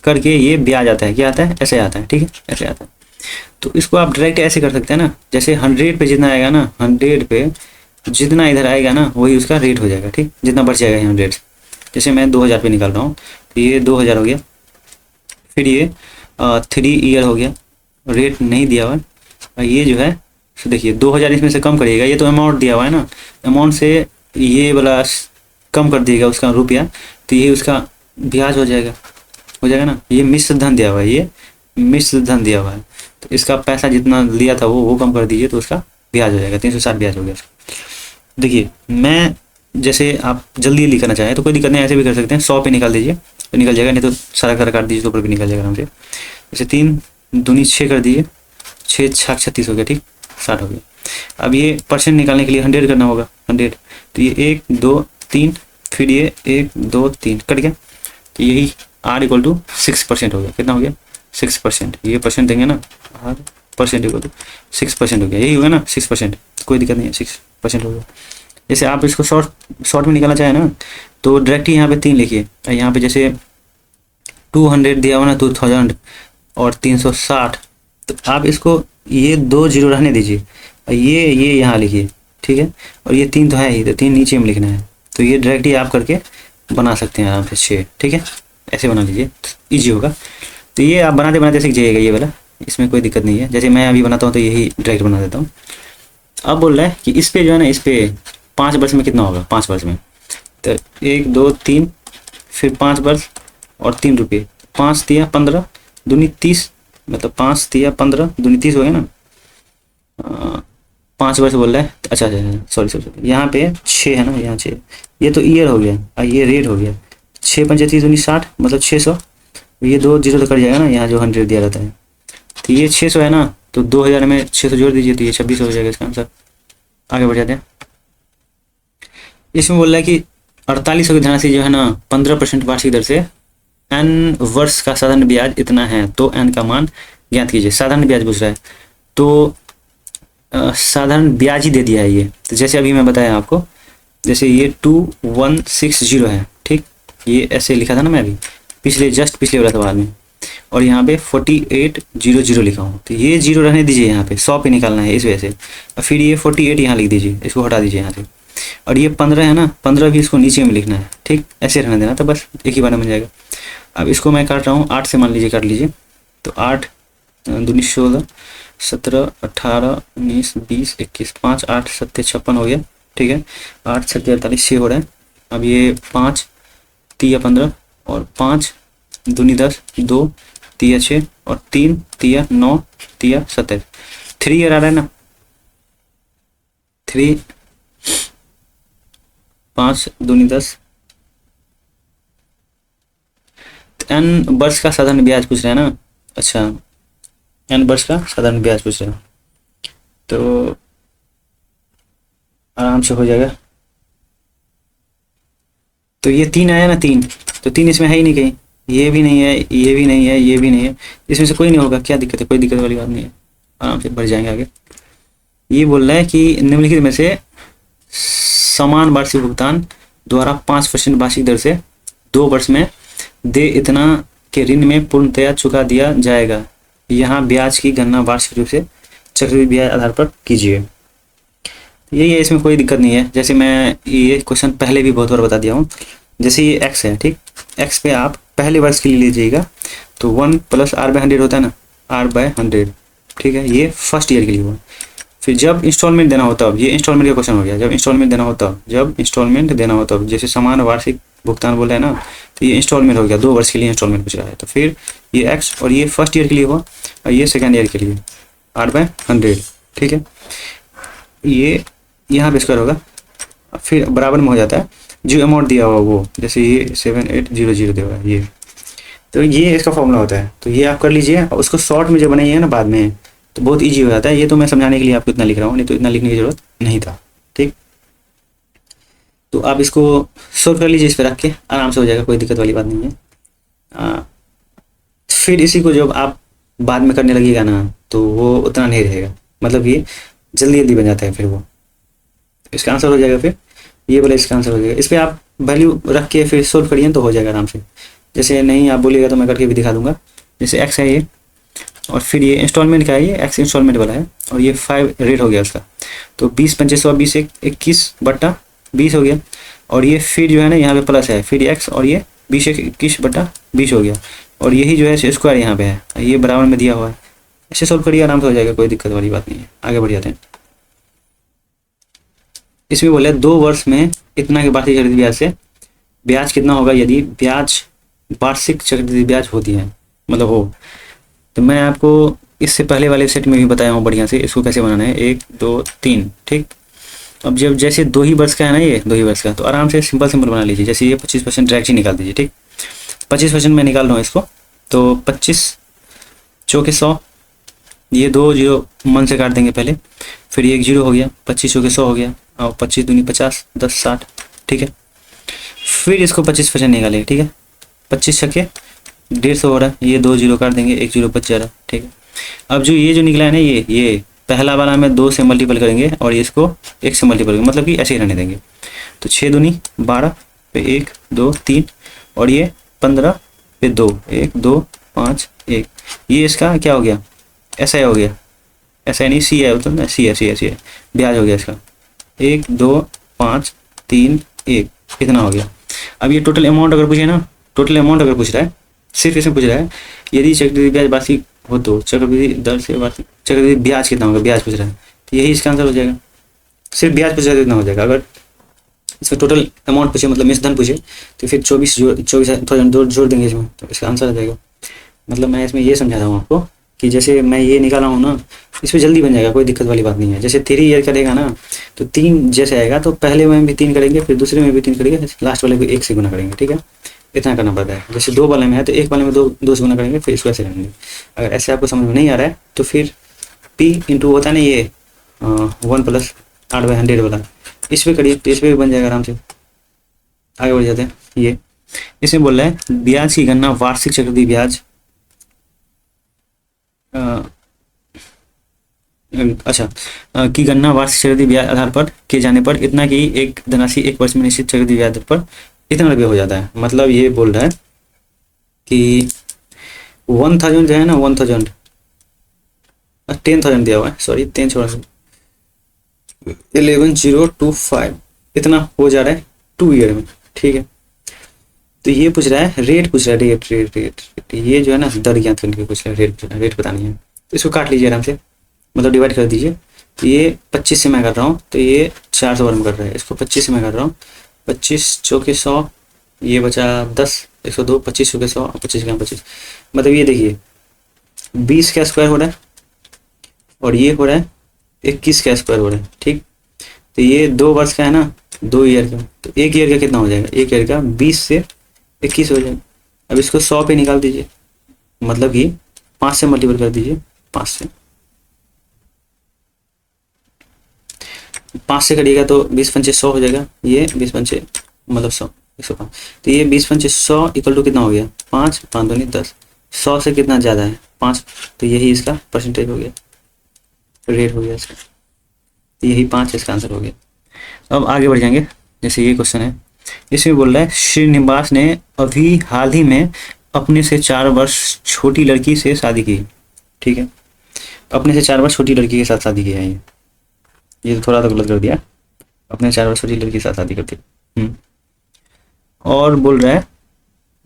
करके ये ब्याज आता है, क्या आता है? ऐसे आता है, ठीक है, ऐसे आता है। तो इसको आप डायरेक्ट ऐसे कर सकते हैं ना, जैसे 100 पे जितना आएगा ना, 100 पे जितना इधर आएगा ना, वही उसका रेट हो जाएगा, ठीक। जितना बच जाएगा 100, जैसे मैं 2000 पे निकाल रहा हूँ, तो ये 2000 हो गया। फिर ये 3 ईयर हो गया, रेट नहीं दिया हुआ है। और ये जो है, तो देखिए 2000 इसमें से कम करिएगा, ये तो अमाउंट दिया हुआ है ना, अमाउंट से ये वाला कम कर दिएगा उसका रुपया, तो ये उसका ब्याज हो जाएगा ना। ये मिश्र धन दिया हुआ है, ये मिश्र धन दिया हुआ है, तो इसका पैसा जितना लिया था वो कम कर दीजिए, तो उसका ब्याज हो जाएगा 360 ब्याज हो गया। देखिए मैं, जैसे आप जल्दी लिखना चाहें तो कोई दिक्कत नहीं, ऐसे भी कर सकते हैं। 100 पे निकाल दीजिए तो निकल जाएगा, नहीं तो सारा काट दीजिए तो ऊपर भी निकल जाएगा आराम से। जैसे 3 दूनी 6 कर दीजिए, 6 6 36 हो गया, ठीक, 60 हो गया। अब ये परसेंट निकालने के लिए 100 करना होगा, 100, तो ये 1 2 3, फिर ये 1 2 3 कट गया, तो यही R = 6% हो गया। कितना हो गया? 6%। ये परसेंट देंगे ना, R परसेंट = 6% हो गया, यही होगा ना 6%, कोई दिक्कत नहीं है, 6% हो गया। जैसे आप इसको शॉर्ट में निकालना चाहें ना, तो डायरेक्ट यहाँ पे 3 लिखिए, यहाँ पे जैसे 200 दिया हुआ ना, 2000 और 360, तो आप इसको ये 2 0 रहने दीजिए, और ये यहाँ लिखिए, ठीक है। और ये 3 तो है ही, तो 3 नीचे में लिखना है, तो ये डायरेक्ट ही आप करके बना सकते हैं आराम से 6, ठीक है, ऐसे बना लीजिए, ईजी होगा। तो ये आप बनाते बनाते सीख जाइएगा ये वाला, इसमें कोई दिक्कत नहीं है। जैसे मैं अभी बनाता हूँ तो यही डायरेक्ट बना देता हूँ। अब बोल रहा है कि इस पे जो है ना, इस पे 5 वर्ष में कितना होगा, 5 वर्ष में, तो 1 2 3, फिर 5 वर्ष और 3 रुपये, 5 तिया 15 दूनी 30, मतलब 5 तिया 15 दूनी 30 हो गया ना। 5 वर्ष बोल रहा है, अच्छा सॉरी, यहाँ पे 6 है ना, यहाँ 6, ये तो ईयर हो गया और ये रेट हो गया। 6 पंचे 30 दूनी 60, मतलब 600, ये 2 0 तो कट जाएगा ना, यहाँ जो 100 दिया रहता है, तो ये 600 है ना, तो 2000 में 600 जोड़ दीजिए, तो ये 26 हो जाएगा इसका आंसर। आगे बढ़ जाते हैं। इसमें बोल रहा है कि 4800 की धनराशि जो है ना, 15% वार्षिक दर से n वर्ष का साधारण ब्याज इतना है, तो n का मान ज्ञात कीजिए। साधारण ब्याज पूछ रहा है, तो साधारण ब्याज ही दे दिया है ये। तो जैसे अभी मैं बताया आपको, जैसे ये 2160 है, ठीक, ये ऐसे लिखा था ना मैं अभी जस्ट पिछले वाला सवाल में, और यहाँ पे 4800 लिखा हूँ, तो ये जीरो रहने दीजिए, यहाँ पे 100 पे निकालना है इस वजह से, और फिर ये 48 यहाँ लिख दीजिए, इसको हटा दीजिए यहाँ से, और ये 15 है ना, 15 भी इसको नीचे में लिखना है, ठीक, ऐसे रहने देना, तो बस एक ही बार में बन जाएगा। अब इसको मैं काट रहा हूँ 8 से, मान लीजिए काट लीजिए, तो 8 दूनी 16, 17, 18, 19, 20, 21, 5, 8, 7, 56 हो गया, ठीक है, 8, 6, 48, 6 हो रहा है। अब ये 5 तिया 15 और 5 दूनी 10, 2 तिया 6 और 3 तिया 9 तिया 27, 3 ईयर आ रहा है ना, 3, 5 दूनी 10, एन वर्ष का साधारण ब्याज पूछ रहे हैं ना, अच्छा एन वर्ष का साधारण ब्याज पूछ रहे हैं, तो आराम से हो जाएगा। तो ये 3 आया ना, 3, तो 3 इसमें है ही नहीं कहीं, ये भी नहीं है, ये भी नहीं है, ये भी नहीं है, इसमें से कोई नहीं होगा, क्या दिक्कत है, कोई दिक्कत वाली बात नहीं है, आराम से बढ़ जाएंगे आगे। ये बोल रहा है कि निम्नलिखित में से समान वार्षिक भुगतान द्वारा 5% वार्षिक दर से 2 वर्ष में दे इतना के ऋण में पूर्णतया चुका दिया जाएगा। यहाँ ब्याज की गणना वार्षिक रूप से चक्रवृद्धि ब्याज आधार पर कीजिए। यही है, इसमें कोई दिक्कत नहीं है। जैसे मैं ये क्वेश्चन पहले भी बहुत बार बता दिया हूँ। जैसे ये x है, ठीक, x पे आप पहले वर्ष के लिए लीजिएगा तो 1 + r/100 होता है ना, r/100, ठीक है, ये फर्स्ट ईयर के लिए हुआ। फिर जब इंस्टॉलमेंट देना होता, अब ये इंस्टॉलमेंट का क्वेश्चन हो गया, जब इंस्टॉलमेंट देना होता, जब इंस्टॉलमेंट देना होता, जैसे समान वार्षिक भुगतान बोल रहे हैं ना, तो ये इंस्टॉलमेंट हो गया, 2 वर्ष के लिए इंस्टॉलमेंट पूछ रहा है, तो फिर ये x और ये फर्स्ट ईयर के लिए हुआ और ये सेकेंड ईयर के लिए r/100, ठीक है, ये यहाँ पे स्क्वायर होगा, फिर बराबर में हो जाता है जो अमाउंट दिया हुआ वो, जैसे ये 7800 दिया हुआ है ये, तो ये इसका फॉर्मूला होता है। तो ये आप कर लीजिए, और उसको शॉर्ट में जो बनाइए ना बाद में, तो बहुत इजी हो जाता है। ये तो मैं समझाने के लिए आपको इतना लिख रहा हूँ, नहीं तो इतना लिखने की जरूरत नहीं था, ठीक। तो आप इसको सोल्व कर लीजिए, इस पर रख के आराम से हो जाएगा, कोई दिक्कत वाली बात नहीं है। फिर इसी को जब आप बाद में करने लगेगा ना, तो वो उतना नहीं रहेगा, मतलब ये जल्दी जल्दी बन जाता है, फिर वो इसका आंसर हो जाएगा। फिर ये बोले इसका आंसर हो जाएगा, इस पर आप वैल्यू रख के फिर सोल्व करिए तो हो जाएगा आराम से। जैसे नहीं आप बोलिएगा तो मैं करके भी दिखा दूंगा। जैसे x है ये, और फिर ये इंस्टॉलमेंट का है, ये x इंस्टॉलमेंट वाला है, और ये 5 रेट हो गया उसका, तो 20 25 20 21/20 हो गया, और ये फिर जो है ना यहाँ पे प्लस है, फिर x और ये 20 21/20 हो गया, और यही जो है स्क्वायर यहाँ पे है, ये बराबर में दिया हुआ है। ऐसे सोल्व करिए, आराम से हो जाएगा, कोई दिक्कत वाली बात नहीं है। आगे बढ़ जाते हैं। इसमें बोले 2 वर्ष में इतना के वार्षिक चक्रवृद्धि ब्याज से ब्याज कितना होगा यदि ब्याज वार्षिक चक्रवृद्धि ब्याज होती है, मतलब हो। तो मैं आपको इससे पहले वाले सेट में भी बताया हूँ बढ़िया से इसको कैसे बनाना है, 1 2 3, ठीक। अब जब जैसे 2 ही वर्ष का है ना, ये 2 ही वर्ष का, तो आराम से सिंपल बना लीजिए। जैसे ये 25% डायरेक्ट ही निकाल दीजिए, ठीक, 25% मैं निकाल रहा हूँ इसको, तो 25 चौके 100, ये 2 0 मन से काट देंगे पहले, फिर ये 1 0 हो गया, 25 चौके 100 हो गया, और 25 दूनी 50, 10 60, ठीक है। फिर इसको 25% निकालेंगे, ठीक है, 25 छक्के 150 हो रहा है, ये 2 0 काट देंगे, 1 0 बच जा रहा है, ठीक है। अब जो ये जो निकला है ना, ये पहला वाला में 2 से मल्टीपल करेंगे और इसको 1 से मल्टीपल करेंगे, मतलब कि ऐसे ही रहने देंगे। तो 6 दूनी 12 पे 1 2 3, और ये 15 पे 2 1 2 5 1, ये इसका क्या हो गया, ऐसा हो गया, ऐसा नहीं सी है, मतलब सी है ब्याज हो गया इसका, 1 2 5 3 1, इतना हो गया। अब ये टोटल अमाउंट अगर पूछे ना, टोटल अमाउंट अगर पूछ रहा है, सिर्फ इसमें पूछ रहा है यदि चक्रवृद्धि ब्याज वार्षिक हो तो चक्रवृद्धि दर से वार्षिक चक्रवृद्धि ब्याज कितना होगा, ब्याज पूछ रहा है, तो यही इसका आंसर हो जाएगा। सिर्फ ब्याज पूछ रहा है तो इतना हो जाएगा। अगर इसमें टोटल अमाउंट पूछे, मतलब मिश्रधन पूछे, तो फिर 24,000 जोड़ देंगे इसमें, तो इसका आंसर आ जाएगा। मतलब मैं इसमें ये समझा रहा हूँ आपको कि जैसे मैं ये निकाला हूँ ना, इसमें जल्दी बन जाएगा, कोई दिक्कत वाली बात नहीं है। जैसे 3 ईयर करेगा ना, तो 3 जैसे आएगा, तो पहले में भी 3 करेंगे, फिर दूसरे में भी 3 करेंगे, लास्ट वाले को 1 से गुना करेंगे, ठीक है, इतना करना पड़ता है। जैसे 2 वाले में है तो 1 वाले में 2 से गुना करेंगे, फिर इसको ऐसे करेंगे। अगर ऐसे आपको समझ में नहीं आ रहा है तो फिर P इंटू होता है ना, ये 1 + 8/100 वाला, इस पर करिए, तो इस पर भी बन जाएगा आराम से। आगे बढ़ जाते हैं। ये इसमें बोल रहा है ब्याज की गणना वार्षिक चक्रवृद्धि ब्याज अच्छा की गणना वार्षिक चक्रवृद्धि ब्याज आधार पर किए जाने पर इतना की एक धनराशि एक वर्ष में निश्चित चक्रवृद्धि ब्याज दर पर इतना रुपये हो जाता है। मतलब ये बोल रहा है कि 1000 जो है ना 1000 10,000 दिया हुआ है, सॉरी 10 छोड़ा 11025 इतना हो जा रहा है 2 ईयर में। ठीक है, तो ये पूछ रहा है रेट, पूछ रहा है रेट रेट रेट, रेट। ये जो है ना दर ज्ञात करने के पूछ रहा है, रेट पूछ रहा है, रेट बतानी है। तो इसको काट लीजिए आराम से, मतलब डिवाइड कर दीजिए। तो ये 25 से मैं कर रहा हूँ, तो ये 400 वर्ग में कर रहा है। इसको 25 से मैं कर रहा हूँ, 25 चौके 100, ये बचा 10, 102, 25 चौके 100, 25 ग्राम 25, मतलब ये देखिए 20 का स्क्वायर हो रहा है और ये हो रहा है 21 का स्क्वायर हो रहा है। ठीक, तो ये 2 वर्ष का है ना, 2 ईयर का, तो 1 ईयर का कितना हो जाएगा, 1 ईयर का 20 से 21 हो जाएगा। अब इसको 100 पे निकाल दीजिए, मतलब कि 5 से मल्टीपल कर दीजिए, 5 से करिएगा तो 20 पंचे 100 हो जाएगा। ये 20 पंचे मतलब 100, 105, तो ये 20 पंचे 100 इक्वल टू कितना हो गया, 5, 5 दूनी 10, 100 से कितना ज़्यादा है 5, तो यही इसका परसेंटेज हो गया, रेट हो गया इसका, यही 5 इसका आंसर हो गया। अब आगे बढ़ जाएंगे, जैसे ये क्वेश्चन है, इसमें बोल रहा है श्रीनिवास ने अभी हाल ही में अपने से 4 वर्ष छोटी लड़की से शादी की। ठीक है, अपने से 4 वर्ष छोटी लड़की के साथ शादी की है। ये तो थोड़ा तो गलत कर दिया, अपने 4 वर्ष छोटी लड़की के साथ शादी कर दी। और बोल रहा है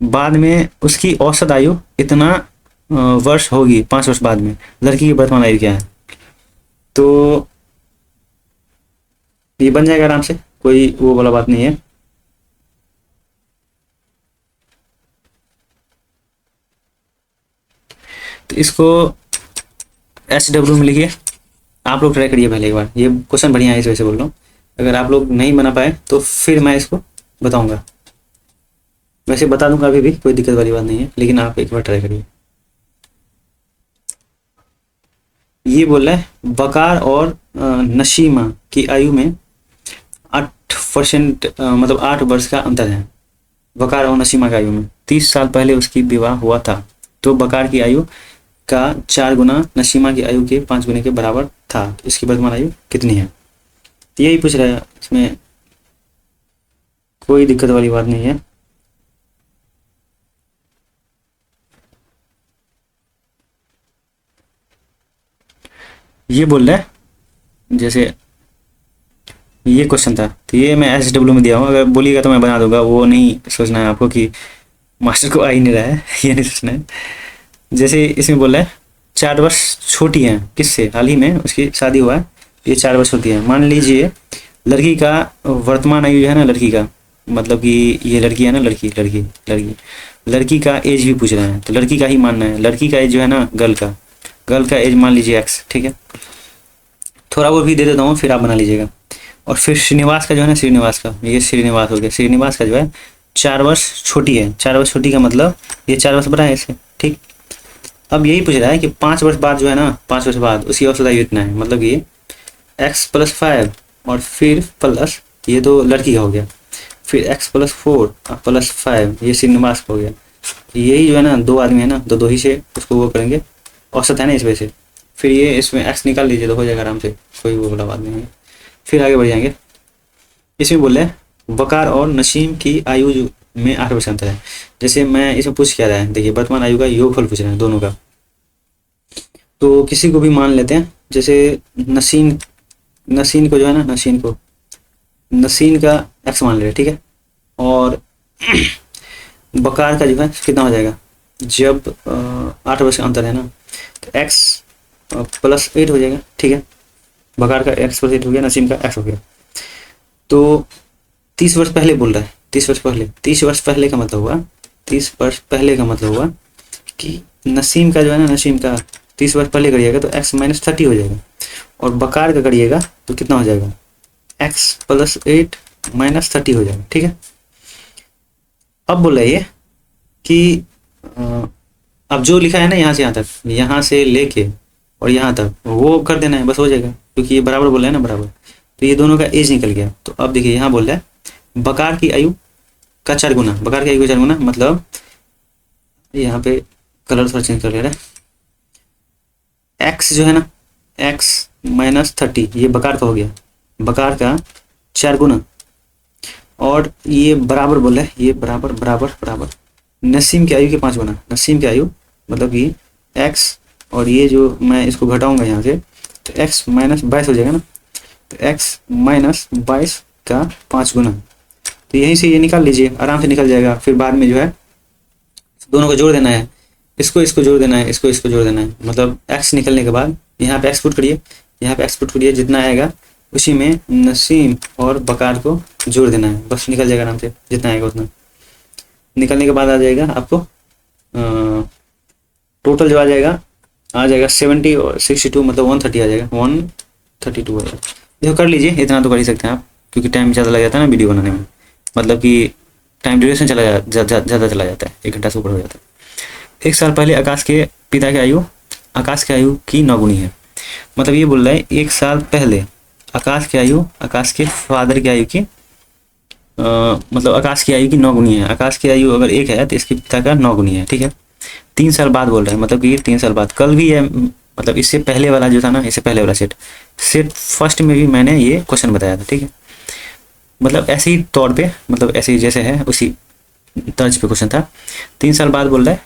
बाद में उसकी औसत आयु इतना वर्ष होगी 5 वर्ष बाद में, लड़की की वर्तमान आयु क्या है। तो ये बन जाएगा आराम से, कोई वो वाला बात नहीं है। तो इसको SW में लिखिए, आप लोग ट्राई करिए पहले एक बार, ये क्वेश्चन बढ़िया है इस वजह से बोल रहा हूँ। अगर आप लोग नहीं बना पाए तो फिर मैं इसको बताऊंगा, वैसे बता दूंगा अभी भी, कोई दिक्कत वाली बात नहीं है, लेकिन आप एक बार ट्राई करिए। ये बोल रहा है बकार और नशीमा की आयु में 8% मतलब 8 वर्ष का अंतर है। बकार और नशीमा की आयु में 30 साल पहले उसकी विवाह हुआ था, तो बकार की आयु का 4 गुना नशीमा की आयु के 5 गुने के बराबर था, तो इसकी वर्तमान आयु कितनी है। तो यही पूछ रहा है, इसमें कोई दिक्कत वाली बात नहीं है। ये बोल रहा है जैसे ये क्वेश्चन था, तो ये मैं SW में दिया हूँ, अगर बोलिएगा तो मैं बना दूंगा, वो नहीं सोचना है आपको कि मास्टर को आ ही नहीं रहा है, ये नहीं सोचना है। जैसे इसमें बोल रहा है 4 वर्ष छोटी है किससे, हाल ही में उसकी शादी हुआ है, ये 4 वर्ष होती है। मान लीजिए लड़की का वर्तमान आयु जो है ना, लड़की का मतलब कि ये लड़की है ना, लड़की लड़की लड़की लड़की का एज भी पूछ रहे हैं, तो लड़की का ही मानना है। लड़की का एज जो है ना, गर्ल का एज मान लीजिए X। ठीक है, थोड़ा वो भी दे देता हूँ, फिर आप बना लीजिएगा। और फिर श्रीनिवास का जो है ना, श्रीनिवास का, ये श्रीनिवास हो गया, श्रीनिवास का जो है 4 वर्ष छोटी है। 4 वर्ष छोटी का मतलब ये 4 वर्ष बड़ा है इससे। ठीक, अब यही पूछ रहा है कि 5 वर्ष बाद जो है ना, 5 वर्ष बाद उसकी औसत आयु इतना है, मतलब ये X + 5 और फिर प्लस ये तो लड़की का हो गया, फिर X + 4 + 5 ये श्रीनिवास का हो गया। यही जो है ना, 2 आदमी है ना, दो ही से उसको वो करेंगे, औसत है ना इस वजह से। फिर ये इसमें X निकाल लीजिए तो हो जाएगा आराम से, कोई वो वाला बात नहीं है। फिर आगे बढ़ जाएंगे, इसमें बोल रहे हैं वकार और नसीम की आयु में 8 वर्ष अंतर है। जैसे मैं इसमें पूछ क्या रहा है, देखिए वर्तमान आयु का योगफल पूछ रहे हैं दोनों का। तो किसी को भी मान लेते हैं, जैसे नसीन को जो है ना, नसीन का X मान ले रहे, ठीक है। और बकार का जो है कितना हो जाएगा, जब 8 वर्ष का अंतर है ना, तो X + 8 हो जाएगा। ठीक है, बकार का X + 8 हो गया, नसीम का X हो गया। तो 30 वर्ष पहले बोल रहा है, 30 वर्ष पहले, 30 वर्ष पहले का मतलब हुआ, 30 वर्ष पहले का मतलब हुआ कि नसीम का जो है ना, नसीम का 30 वर्ष पहले करिएगा तो X - 30 हो जाएगा, और बकार का करिएगा तो कितना हो जाएगा, X + 8 - 30 हो जाएगा। ठीक है, अब बोल रही है कि अब जो लिखा है ना, यहाँ से यहाँ तक, यहाँ से लेके और यहाँ तक वो कर देना है, बस हो जाएगा, क्योंकि ये बराबर बोल रहे हैं ना, बराबर। तो ये दोनों का एज निकल गया। तो अब देखिए यहाँ बोल रहा है बकार की आयु का 4 गुना, बकार की आयु का 4 गुना, मतलब यहाँ पे कलर थोड़ा चेंज कर ले रहा है। X जो है ना, X -30, ये बकार का हो गया, बकार का 4 गुना, और ये बराबर बोल रहा है, ये बराबर बराबर बराबर नसीम की आयु के 5 गुना। नसीम की आयु मतलब कि x, और ये जो मैं इसको घटाऊंगा यहाँ से तो x -22 हो जाएगा ना, तो x -22 का 5 गुना। तो यहीं से ये निकाल लीजिए, आराम से निकल जाएगा। फिर बाद में जो है दोनों को जोड़ देना है, इसको जोड़ देना है, इसको जोड़ देना है। मतलब x निकलने के बाद यहाँ पे x पुट करिए, यहाँ पे x पुट करिए, जितना आएगा उसी में नसीम और बकार को जोड़ देना है, बस निकल जाएगा आराम से, जितना आएगा उतना। निकलने के बाद आ जाएगा आपको टोटल जो आ जाएगा 70 और 62, मतलब 130 आ जाएगा, 132 आ जाएगा। देखो कर लीजिए, इतना तो कर ही सकते हैं आप, क्योंकि टाइम ज़्यादा लग जाता है ना वीडियो बनाने में, मतलब कि टाइम ड्यूरेशन ज़्यादा चला जाता है, 1 घंटा से ऊपर हो जाता है। 1 साल पहले आकाश के पिता की आयु आकाश की आयु की 9 गुनी है। मतलब ये बोल रहा है 1 साल पहले आकाश की आयु आकाश के फादर की आयु की मतलब आकाश की आयु की 9 गुनी है। आकाश की आयु अगर 1 है तो इसके पिता का 9 गुनी है, ठीक है। 3 साल बाद बोल रहा है, मतलब कि 3 साल बाद। कल भी है, मतलब इससे पहले वाला जो था ना, इससे पहले वाला सेट फर्स्ट में भी मैंने ये क्वेश्चन बताया था, ठीक है। मतलब ऐसे ही तौर पे, मतलब ऐसे ही जैसे है उसी तर्ज पे क्वेश्चन था। 3 साल बाद बोल रहा है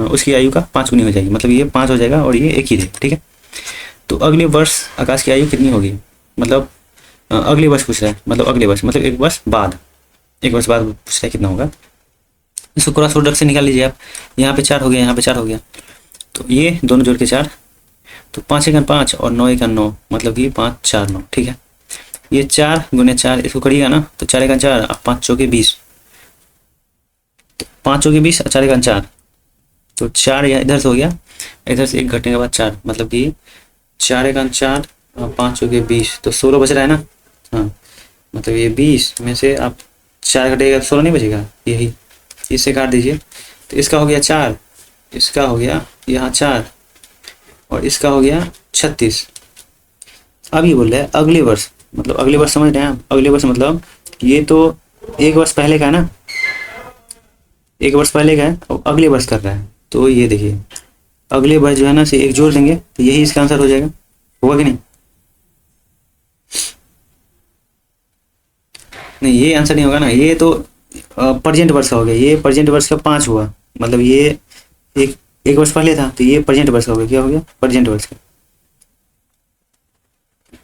उसकी आयु का 5 गुनी हो जाएगी, मतलब ये 5 हो जाएगा और ये 1 ही रहेगा, ठीक है। तो अगले वर्ष आकाश की आयु कितनी होगी, मतलब अगले वर्ष पूछ रहा है, मतलब अगले वर्ष मतलब 1 वर्ष बाद, 1 वर्ष बाद पूछ रहा है कितना होगा। इसको क्रॉस प्रोडक्ट से निकाल लीजिए आप। यहाँ पे 4 हो गया, यहाँ पे 4 हो गया, तो ये दोनों जोड़ के 4, तो 5 × 5 और 9 × 9, मतलब कि 5 4 9, ठीक है। ये 4 × 4 इसको करिएगा ना, तो 4 × 4 और 5 चौके 20, 5 चौके 20 और 4 × 4, तो 4 इधर से हो गया, इधर से 1 घटने के बाद 4, मतलब कि 4 × 4 और 5 चौके 20, तो 16 बच रहा है ना। हाँ, मतलब ये 20 में से आप 4 घटेगा तो 16 नहीं बचेगा, यही इससे काट दीजिए। तो इसका हो गया 4, इसका हो गया यहाँ 4, और इसका हो गया 36। अब ये बोल रहा है अगले वर्ष, मतलब अगले वर्ष समझ रहे हैं आप, अगले वर्ष मतलब ये तो 1 वर्ष पहले का है ना, 1 वर्ष पहले का है, और अगले वर्ष कर रहा है। तो ये देखिए अगले वर्ष जो है ना से 1 जोड़ देंगे तो यही इसका आंसर हो जाएगा, होगा कि नहीं? नहीं, ये आंसर नहीं होगा ना, ये तो प्रेजेंट वर्ष का हो गया, ये प्रेजेंट वर्ष का 5 हुआ, मतलब ये एक वर्ष पहले था, तो ये प्रेजेंट वर्ष का हो गया, क्या हो गया? प्रेजेंट वर्ष का,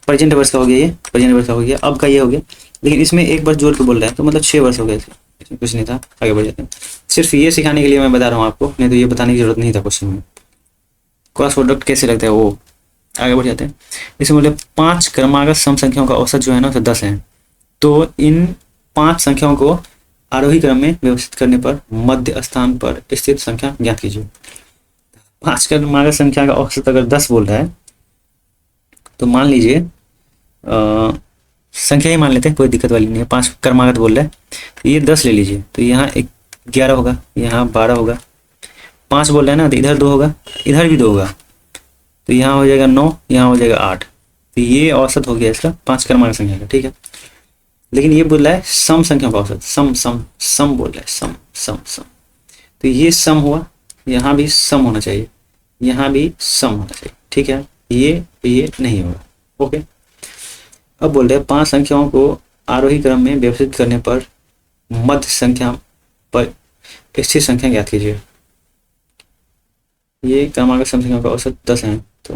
प्रेजेंट वर्ष का हो गया, ये प्रेजेंट वर्ष का हो गया। अब का ये हो गया, लेकिन इसमें 1 वर्ष जोड़ के बोल रहा है, तो मतलब 6 वर्ष हो गया, इसमें कुछ नहीं था। आगे बढ़ जाते हैं, सिर्फ ये सिखाने के लिए मैं बता रहा हूँ आपको, नहीं तो ये बताने की जरूरत नहीं था क्वेश्चन में। क्रॉस प्रोडक्ट कैसे लगता है वो, आगे बढ़ जाते हैं। इसमें बोले 5 क्रमागत सम संख्याओं का औसत जो है ना, तो 10 है। तो इन 5 संख्याओं को आरोही क्रम में व्यवस्थित करने पर मध्य स्थान पर स्थित संख्या ज्ञात कीजिए। 5 क्रमागत संख्या का औसत अगर 10 बोल रहा है, तो मान लीजिए संख्या ही मान लेते हैं, कोई दिक्कत वाली नहीं है। 5 क्रमागत बोल रहा है, तो ये 10 ले लीजिए, तो यहाँ 11 होगा, यहाँ 12 होगा। 5 बोल रहा है ना, तो इधर 2 होगा, इधर भी 2 होगा, तो यहाँ हो जाएगा 9, यहाँ हो जाएगा 8। तो ये औसत हो गया इसका 5 क्रमागत संख्या का, ठीक है। लेकिन ये बोल रहा है सम संख्या का औसत, सम बोल रहा है, सम। तो ये सम हुआ, यहाँ भी सम होना चाहिए, यहाँ भी सम होना चाहिए, ठीक है। ये नहीं होगा, ओके। अब बोल रहे हैं 5 संख्याओं को आरोही क्रम में व्यवस्थित करने पर मध्य संख्या पर स्थित संख्या ज्ञात कीजिए। ये क्रमागत सम संख्याओं का औसत 10 है, तो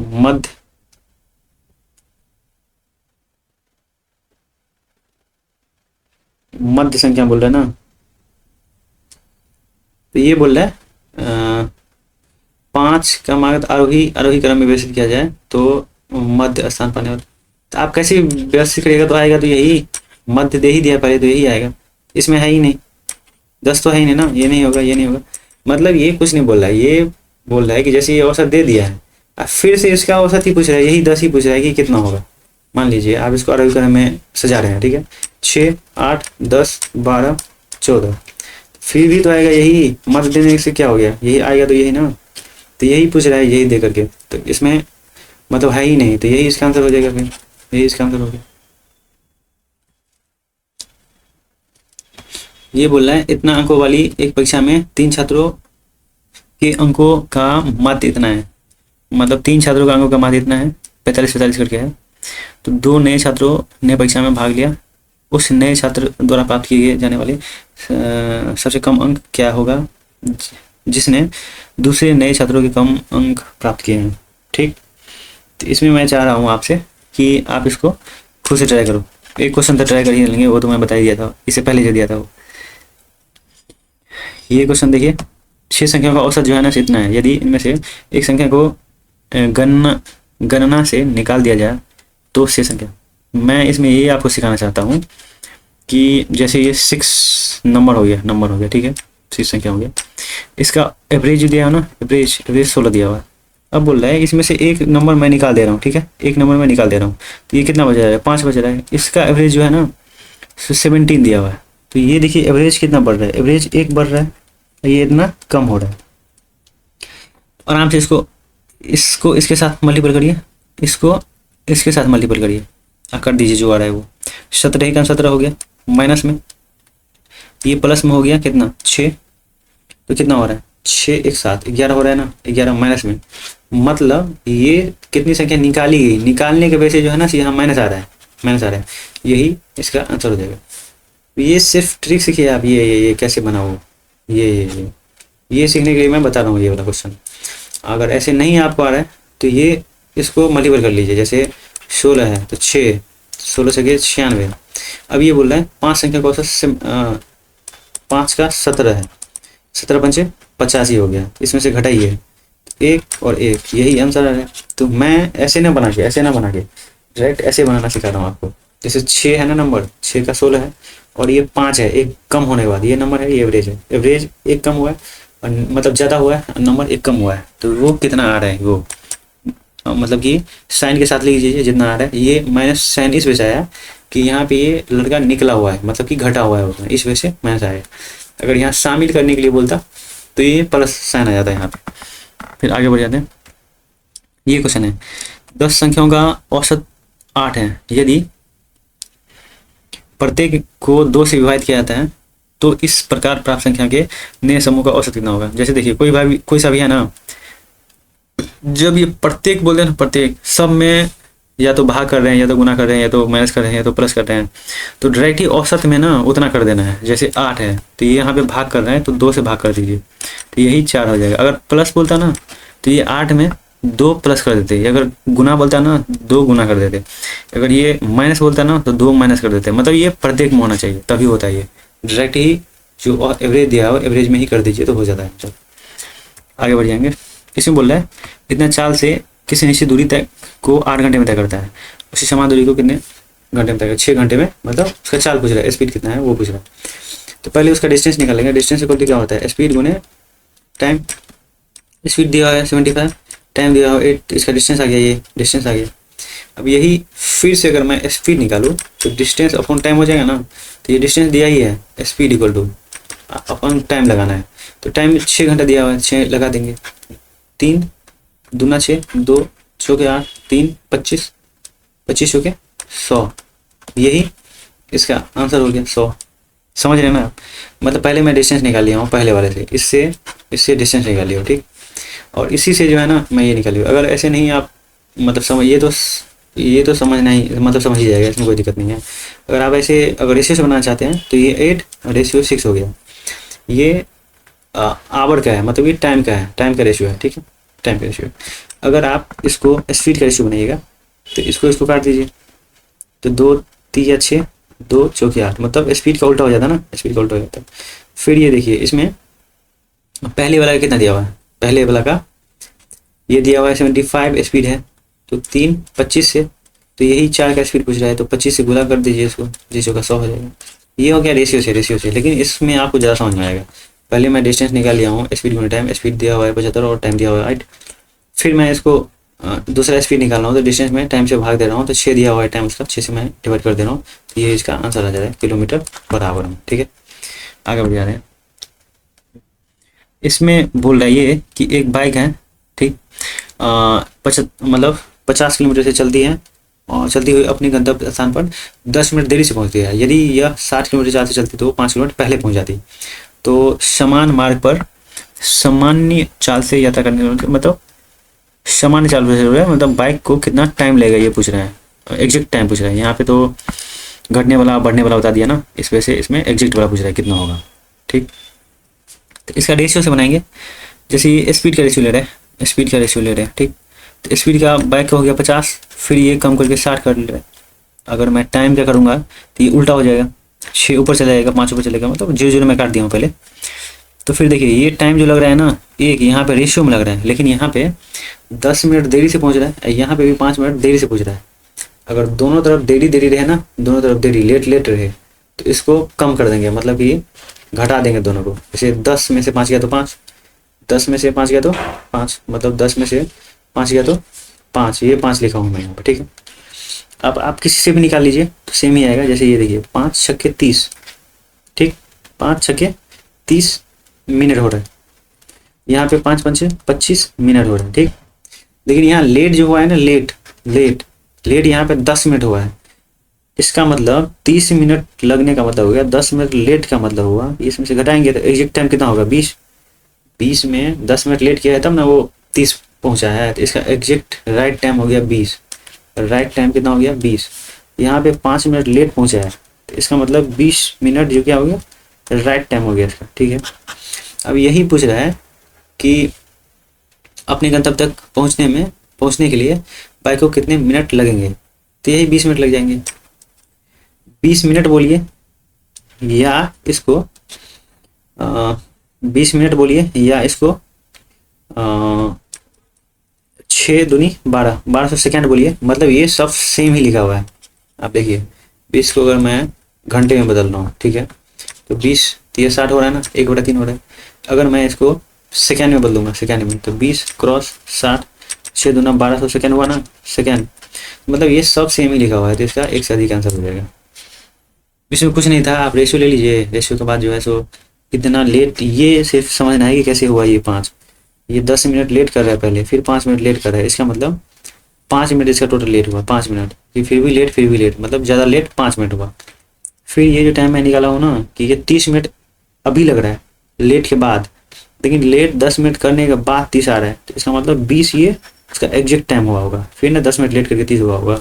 मध्य संख्या बोल रहा है ना, तो ये बोल रहा है 5 क्रमागत आरोही क्रम में व्यवस्थित किया जाए तो मध्य स्थान पाने वाला। तो आप कैसे व्यवस्थित करिएगा, तो आएगा तो यही मध्य दे ही दिया पहले, तो यही आएगा। इसमें है ही नहीं, 10 तो है ही नहीं ना, ये नहीं होगा, ये नहीं होगा। मतलब ये कुछ नहीं बोल रहा है, ये बोल रहा है कि जैसे ये औसत दे दिया है, अब फिर से इसका औसत ही पूछ रहा है, यही 10 ही पूछ रहा है कि कितना होगा। मान लीजिए आप इसको आरोही क्रम में सजा रहे हैं, ठीक है, 6 8 10 12 14, फिर भी तो आएगा यही, मध्य देने से क्या हो गया, यही आएगा, तो यही ना, तो यही पूछ रहा है, यही दे करके, तो इसमें मतलब है ही नहीं, तो यही इसका आंसर हो जाएगा, फिर यही इसका आंसर हो गया। ये बोल रहा है इतना अंकों वाली एक परीक्षा में 3 छात्रों के अंकों का माध्य इतना है, मतलब 3 छात्रों का अंकों का माध्य इतना है, 45 करके है। तो 2 नए छात्रों ने परीक्षा में भाग लिया। उस नए छात्र द्वारा प्राप्त किए जाने वाले सबसे कम अंक क्या होगा जिसने दूसरे नए छात्रों के कम अंक प्राप्त किए हैं। ठीक, तो इसमें मैं चाह रहा हूँ आपसे कि आप इसको खुद से ट्राई करो। एक क्वेश्चन तो ट्राई कर ही लेंगे, वो तो मैं बता ही दिया था, इससे पहले जो दिया था वो। ये क्वेश्चन देखिए, 6 संख्याओं का औसत जो है ना इतना है। यदि इनमें से एक संख्या को गणना से निकाल दिया जाए तो 6 संख्या। मैं इसमें ये आपको सिखाना चाहता हूँ कि जैसे ये 6 नंबर हो गया, ठीक है, 6 संख्या हो गया। इसका एवरेज दिया है ना, एवरेज 16 दिया हुआ है। अब बोल रहा है इसमें से एक नंबर मैं निकाल दे रहा हूँ, ठीक है, एक नंबर मैं निकाल दे रहा हूँ, तो ये कितना बच रहा है, 5 बच रहा है। इसका एवरेज जो है ना 17 दिया हुआ है। तो ये देखिए एवरेज कितना बढ़ रहा है, एवरेज 1 बढ़ रहा है, ये इतना कम हो रहा है। आराम से इसको इसके साथ मल्टीपल करिए, इसको इसके साथ मल्टीपल करिए, कर दीजिए जो आ रहा है वो। 17 का 17 हो गया, माइनस में ये प्लस में हो गया कितना 6, तो कितना हो रहा है 6 एक साथ 11 हो रहा है ना, 11 माइनस में, मतलब ये कितनी संख्या निकाली गई, निकालने के वजह से जो है ना यहाँ माइनस आ रहा है, यही इसका आंसर हो जाएगा। ये सिर्फ ट्रिक सीखिए आप, ये कैसे बनाओ, ये सीखने के लिए मैं बता रहा हूँ ये वाला क्वेश्चन। अगर ऐसे नहीं आपको आ रहा है तो ये इसको मल्टीपल कर लीजिए। जैसे 16 है तो 6, 16 से 96। अब ये बोल रहा है 5 संख्या का औसत 5 का 17 है, 17 पंचे 85 हो गया, इसमें से घटाइए 1 और 1, यही आंसर आ रहा है। तो मैं ऐसे ना बना के डायरेक्ट ऐसे बनाना सिखा रहा हूँ आपको। जैसे 6 है ना नंबर, 6 का 16 है और ये 5 है, एक कम होने के बाद ये नंबर है, ये एवरेज है, एवरेज एक कम हुआ है और मतलब ज़्यादा हुआ है, नंबर एक कम हुआ है, तो वो कितना आ रहा है वो, मतलब कि साइन के साथ लिख लीजिए जितना आ रहा है। ये माइनस साइन इस वजह से आया कि यहाँ पे ये लड़का निकला हुआ है, मतलब कि घटा हुआ है उसमें, इस वजह से माइनस आया। अगर यहाँ शामिल करने के लिए बोलता तो ये प्लस साइन आ जाता है यहाँ पे। फिर आगे बढ़ जाते हैं। ये क्वेश्चन है 10 संख्याओं का औसत 8 है। यदि प्रत्येक को 2 से विभाजित किया जाता है तो इस प्रकार प्राप्त संख्या के नए समूह का औसत कितना होगा। जैसे देखिए कोई सा भी है ना, जब ये प्रत्येक बोलते हैं ना, प्रत्येक सब में या तो भाग कर रहे हैं, या तो गुना कर रहे हैं, या तो माइनस कर रहे हैं, या तो प्लस कर रहे हैं, तो डायरेक्ट ही औसत में ना उतना कर देना है। जैसे 8 है तो ये यहाँ पे भाग कर रहे हैं तो 2 से भाग कर दीजिए, तो यही 4 हो जाएगा। अगर प्लस बोलता ना तो ये 8 में 2 प्लस कर देते, अगर गुना बोलता ना 2 गुना कर देते, अगर ये माइनस बोलता ना तो 2 माइनस कर देते। मतलब ये प्रत्येक में होना चाहिए, तभी होता है। ये डायरेक्ट ही जो एवरेज दिया हो एवरेज में ही कर दीजिए तो हो जाता है। चलो आगे बढ़ जाएंगे। इसमें बोल रहा है इतना चाल से किसी निश्चित दूरी तय को 8 घंटे में तय करता है, उसी समान दूरी को कितने घंटे में तय करता है, 6 घंटे में। मतलब उसका चाल पूछ रहा है, स्पीड कितना है वो पूछ रहा है। तो पहले उसका डिस्टेंस निकालेंगे। डिस्टेंस इक्वल टू क्या होता है, स्पीड गुने टाइम। स्पीड दिया है 75, टाइम दिया हो 8, इसका डिस्टेंस आ गया, ये डिस्टेंस आ गया। अब यही फिर से अगर मैं स्पीड निकालूँ तो डिस्टेंस अपॉन टाइम हो जाएगा ना, तो ये डिस्टेंस दिया ही है, speed equal two upon time लगाना है। तो टाइम 6 घंटा दिया हुआ है, 6 लगा देंगे, 3 दूना 6, 2 चौके 8, 3 25, 25 चौके 100, यही इसका आंसर हो गया 100। समझ रहे हैं ना आप? मतलब पहले मैं डिस्टेंस निकाल लिया हूँ पहले वाले से, इससे डिस्टेंस निकाल लिया हो, ठीक, और इसी से जो है ना मैं ये निकाल लिया। अगर ऐसे नहीं आप मतलब समझ, ये तो समझना ही, मतलब समझ ही जाएगा, इसमें कोई दिक्कत नहीं है। अगर आप ऐसे अगर रेशियो से बनाना चाहते हैं तो ये 8 रेशियो 6 हो गया। ये आवर का है, मतलब ये टाइम का है, टाइम का रेशियो है, ठीक है, टाइम का रेशियो। अगर आप इसको स्पीड का रेशियो बनाइएगा तो इसको काट दीजिए, तो 2 3 या 6, 2 चौके 8, मतलब स्पीड का उल्टा हो जाता है ना, स्पीड का उल्टा हो जाता है। फिर ये देखिए इसमें पहले वाला का कितना दिया हुआ है, पहले वाला का ये दिया हुआ है 75 स्पीड है, तो 3 25 से, तो यही 4 का स्पीड पूछ रहा है, तो 25 से गुणा कर दीजिए इसको, जिसका 100 हो जाएगा। ये हो गया रेशियो से, लेकिन इसमें आपको ज़्यादा समझ में आएगा। पहले मैं डिस्टेंस निकाल लिया हूँ, स्पीड गुना टाइम, स्पीड दिया हुआ है 75 और टाइम दिया हुआ है 8। फिर मैं इसको दूसरा स्पीड निकाल रहा हूँ, तो डिस्टेंस में टाइम से भाग दे रहा हूँ, तो 6 दिया हुआ है टाइम उसका, 6 से मैं डिवाइड कर दे रहा हूँ, तो ये इसका आंसर आ जा रहा है किलोमीटर पर आवर में, ठीक है। आगे बढ़ जा रहे हैं। इसमें बोल रहा है ये कि एक बाइक है, ठीक, मतलब 50 किलोमीटर से चलती है और चलती हुई अपने गंतव्य स्थान पर 10 मिनट देरी से पहुंचती है। यदि यह 60 किलोमीटर चाल से चलती तो 5 किलोमीटर पहले पहुंच जाती। तो समान मार्ग पर सामान्य चाल से यात्रा करने का मतलब सामान्य चाल से जुड़ा है, मतलब बाइक को कितना टाइम लगेगा ये पूछ रहा है, एग्जैक्ट टाइम पूछ रहा है। यहाँ पे तो घटने वाला बढ़ने वाला बता दिया ना, इस वजह से इसमें एग्जैक्ट वाला पूछ रहा है कितना होगा। ठीक, तो इसका रेशियो से बनाएंगे। जैसे ये स्पीड का रेशियो ले रहे हैं, स्पीड का रेशियो ले रहे हैं। ठीक, तो स्पीड का बाइक का हो गया 50, फिर ये कम करके 60 कर ले रहे हैं। अगर मैं टाइम क्या करूँगा तो ये उल्टा हो जाएगा, 6 ऊपर चला जाएगा, 5 ऊपर चलेगा, मतलब 0 मैं काट दिया हूँ पहले। तो फिर देखिए ये टाइम जो लग रहा है ना, एक यहाँ पे रेशियो में लग रहा है, लेकिन यहाँ पे 10 मिनट देरी से पहुँच रहा है, यहाँ पे भी 5 मिनट देरी से पहुँच रहा है। अगर दोनों तरफ देरी देरी रहे ना, दोनों तरफ देरी लेट लेट रहे, तो इसको कम कर देंगे, मतलब कि घटा देंगे दोनों को। जैसे 10 में से 5 गया तो 5, 10 में से 5 गया तो 5, मतलब 10 में से 5 गया तो 5, ये 5 लिखा हूँ मैं यहाँ पर। ठीक है, अब आप किसी से भी निकाल लीजिए तो सेम ही आएगा। जैसे ये देखिए 5 छक्के 30, ठीक, 5 छक्के 30 मिनट हो रहा है, यहाँ पे 5 पंचे 25 मिनट हो रहा है। ठीक, लेकिन यहाँ लेट जो हुआ है ना, लेट लेट लेट यहाँ पे 10 मिनट हुआ है। इसका मतलब 30 मिनट लगने का मतलब हो गया, 10 मिनट लेट का मतलब हुआ, इसमें से घटाएंगे तो एग्जैक्ट टाइम कितना होगा 20। 20 में 10 मिनट लेट किया है तब ना वो 30 पहुँचा है, तो इसका एग्जैक्ट राइट टाइम हो गया 20। राइट टाइम कितना हो गया 20। यहाँ पे 5 मिनट लेट पहुँचा है, तो इसका मतलब 20 मिनट जो क्या हो गया, राइट टाइम हो गया इसका। ठीक है, अब यही पूछ रहा है कि अपने गंतव्य तक पहुँचने के लिए बाइक को कितने मिनट लगेंगे, तो यही 20 मिनट लग जाएंगे। 20 मिनट बोलिए, या इसको 20 मिनट बोलिए, या इसको 6 दूनी 12, 1200 सेकेंड बोलिए, मतलब ये सब सेम ही लिखा हुआ है। आप देखिए 20 को अगर मैं घंटे में बदल रहा हूँ, ठीक है, तो 20 तो ये 60 हो रहा है ना, 1/3 हो रहा है। अगर मैं इसको सेकेंड में बदलूंगा, सेकेंड में, तो 20 क्रॉस 60, 6 दूना 1200 सेकेंड हुआ ना, सेकेंड, मतलब ये सब सेम ही लिखा हुआ है, तो इसका एक से अधिक आंसर हो जाएगा। इसमें कुछ नहीं था, आप रेशियो ले लीजिए, रेशियो के बाद जो है सो इतना लेट, ये सिर्फ समझना है कि कैसे हुआ ये 5, ये 10 मिनट लेट कर रहा है पहले, फिर 5 मिनट लेट कर रहा है, इसका मतलब 5 मिनट इसका टोटल लेट हुआ, 5 मिनट, फिर भी लेट, मतलब ज़्यादा लेट 5 मिनट हुआ। फिर ये जो टाइम मैं निकाला हूँ ना कि ये 30 मिनट अभी लग रहा है लेट के बाद, लेकिन लेट 10 मिनट करने के बाद 30 आ रहा है, तो इसका मतलब 20 ये इसका एग्जैक्ट टाइम हुआ होगा। फिर ना 10 मिनट लेट करके 30 हुआ होगा।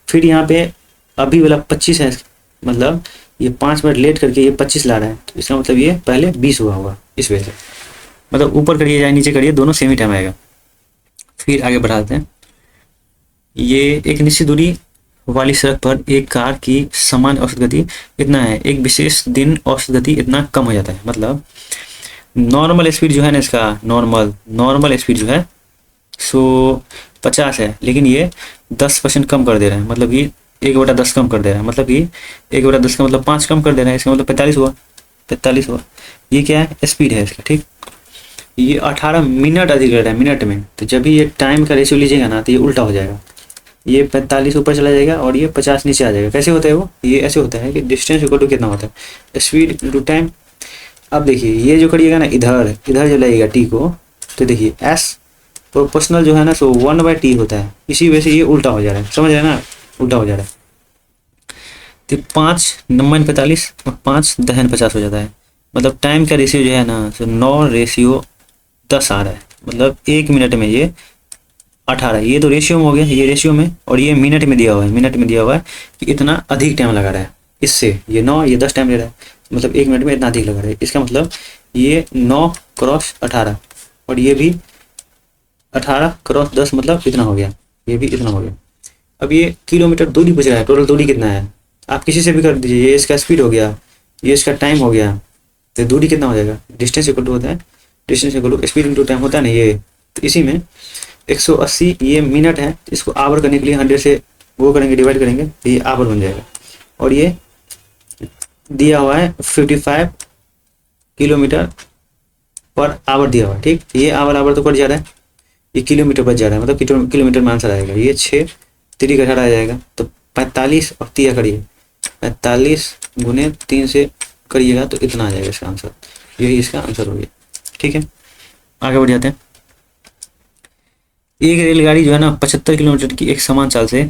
फिर यहाँ पे अभी वाला 25 है, मतलब ये 5 मिनट लेट करके ये 25 ला रहा है, तो इसका मतलब ये पहले 20 हुआ होगा, इस वजह से। मतलब ऊपर करिए या नीचे करिए, दोनों सेम ही टाइम आएगा। फिर आगे बढ़ाते हैं। ये एक निश्चित दूरी वाली सड़क पर एक कार की सामान्य औसत गति इतना है, एक विशेष दिन औसत गति इतना कम हो जाता है। मतलब नॉर्मल स्पीड जो है ना, इसका नॉर्मल स्पीड जो है सो 50 है, लेकिन ये 10% कम कर दे रहा है, मतलब कि 1/10 कम कर दे रहा है, मतलब कि 1/10 का मतलब 5 कम कर दे रहा है, इसका मतलब 45 हुआ, 45 हुआ। ये क्या है, स्पीड है इसका। ठीक, ये 18 मिनट अधिक ले रहा है मिनट में, तो जब भी ये टाइम का रेशियो लीजिएगा ना तो ये उल्टा हो जाएगा, ये 45 ऊपर चला जाएगा और ये 50 नीचे आ जाएगा। कैसे होता है वो, ये ऐसे होता है कि डिस्टेंस इक्वल टू कितना होता है, स्पीड इंटू टाइम। अब देखिए ये जो करिएगा ना, इधर जो लगेगा टी को, तो देखिए एस प्रोपोर्शनल जो है ना सो 1/t होता है, इसी वजह से ये उल्टा हो जा रहा है, समझ रहे हैं ना, उल्टा हो जा रहा है। तो 5 9 45 और 5 10 50 हो जाता है, मतलब टाइम का रेशियो जो है ना सो 9:10 आ रहा है, मतलब 1 मिनट में ये 18, ये तो रेशियो में हो गया, ये रेशियो में, और ये मिनट में दिया हुआ है, मिनट में दिया हुआ है कि इतना अधिक टाइम लगा रहा है, इससे ये 9 ये 10 टाइम ले रहा है, मतलब 1 मिनट में इतना अधिक लगा रहा है। इसका मतलब ये 9 क्रॉस 18 और ये भी 18 क्रॉस 10, मतलब इतना हो गया, ये भी इतना हो गया। अब ये किलोमीटर दूरी पूछ रहा है, टोटल दूरी कितना है, आप किसी से भी कर दीजिए, ये इसका स्पीड हो गया, ये इसका टाइम हो गया, तो दूरी कितना हो जाएगा, डिस्टेंस इक्वल टू होता है, distance equal to speed into time होता है ना ये, तो इसी में 180 ये मिनट है, इसको आवर करने के लिए 100 से वो करेंगे, डिवाइड करेंगे, तो ये आवर बन जाएगा। और ये दिया हुआ है 55 किलोमीटर पर आवर दिया हुआ है। ठीक, ये आवर तो कट जा रहा है, ये किलोमीटर बच जा रहा है, मतलब किलोमीटर में आंसर आएगा। ये 6 3 का 18 आ जाएगा, तो 45 और 3 करिए, 45 गुने 3 से करिएगा तो इतना आ जाएगा इसका आंसर, यही इसका आंसर हो गया। ठीक है, आगे बढ़ जाते हैं। एक रेलगाड़ी जो है ना 75 किलोमीटर की एक समान चाल से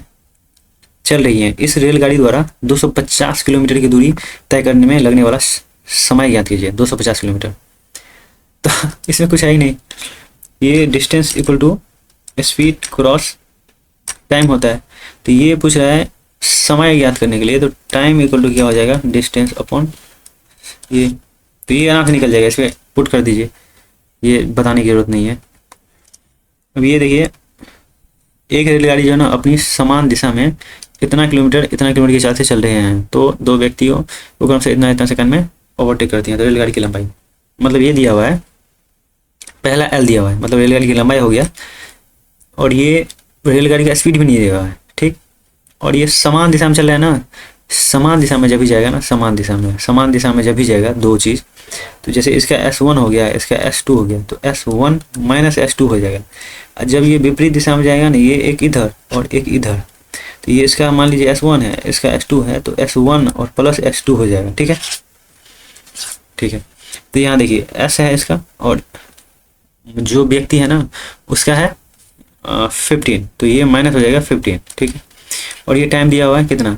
चल रही है, इस रेलगाड़ी द्वारा 250 किलोमीटर की दूरी तय करने में लगने वाला समय ज्ञात कीजिए। 250 किलोमीटर, तो इसमें कुछ है ही नहीं, ये distance equal to speed cross time होता है। तो ये पूछ रहा है समय ज्ञात करने के लिए, तो टाइम इक्वल टू क्या हो जाएगा, डिस्टेंस अपॉन ये। तो ये आराम से निकल जाएगा, इसमें पुट कर दीजिए, ये बताने की जरूरत नहीं है। अब ये देखिए, एक रेलगाड़ी जो है ना अपनी समान दिशा में इतना किलोमीटर की चाल से चल रहे हैं, तो दो व्यक्तियों को क्रम से इतना इतना सेकंड में ओवरटेक करती हैं। तो रेलगाड़ी की लंबाई मतलब ये दिया हुआ है, पहला एल दिया हुआ है, मतलब रेलगाड़ी की लंबाई हो गया, और ये रेलगाड़ी का स्पीड भी नहीं दिया हुआ है, ठीक। और ये समान दिशा में चल रहा है ना, समान दिशा में जब भी जाएगा ना, समान दिशा में जब भी जाएगा दो चीज़, तो जैसे इसका S1 हो गया, इसका S2 हो गया, तो S1 माइनस S2 हो जाएगा। और जब ये विपरीत दिशा में जाएगा ना, ये एक इधर और एक इधर, तो ये इसका मान लीजिए S1 है, इसका S2 है, तो S1 और प्लस S2 हो जाएगा, ठीक है, ठीक है। तो यहाँ देखिए S है इसका, और जो व्यक्ति है ना उसका है 15, तो ये माइनस हो जाएगा 15, ठीक है। और ये टाइम दिया हुआ है कितना,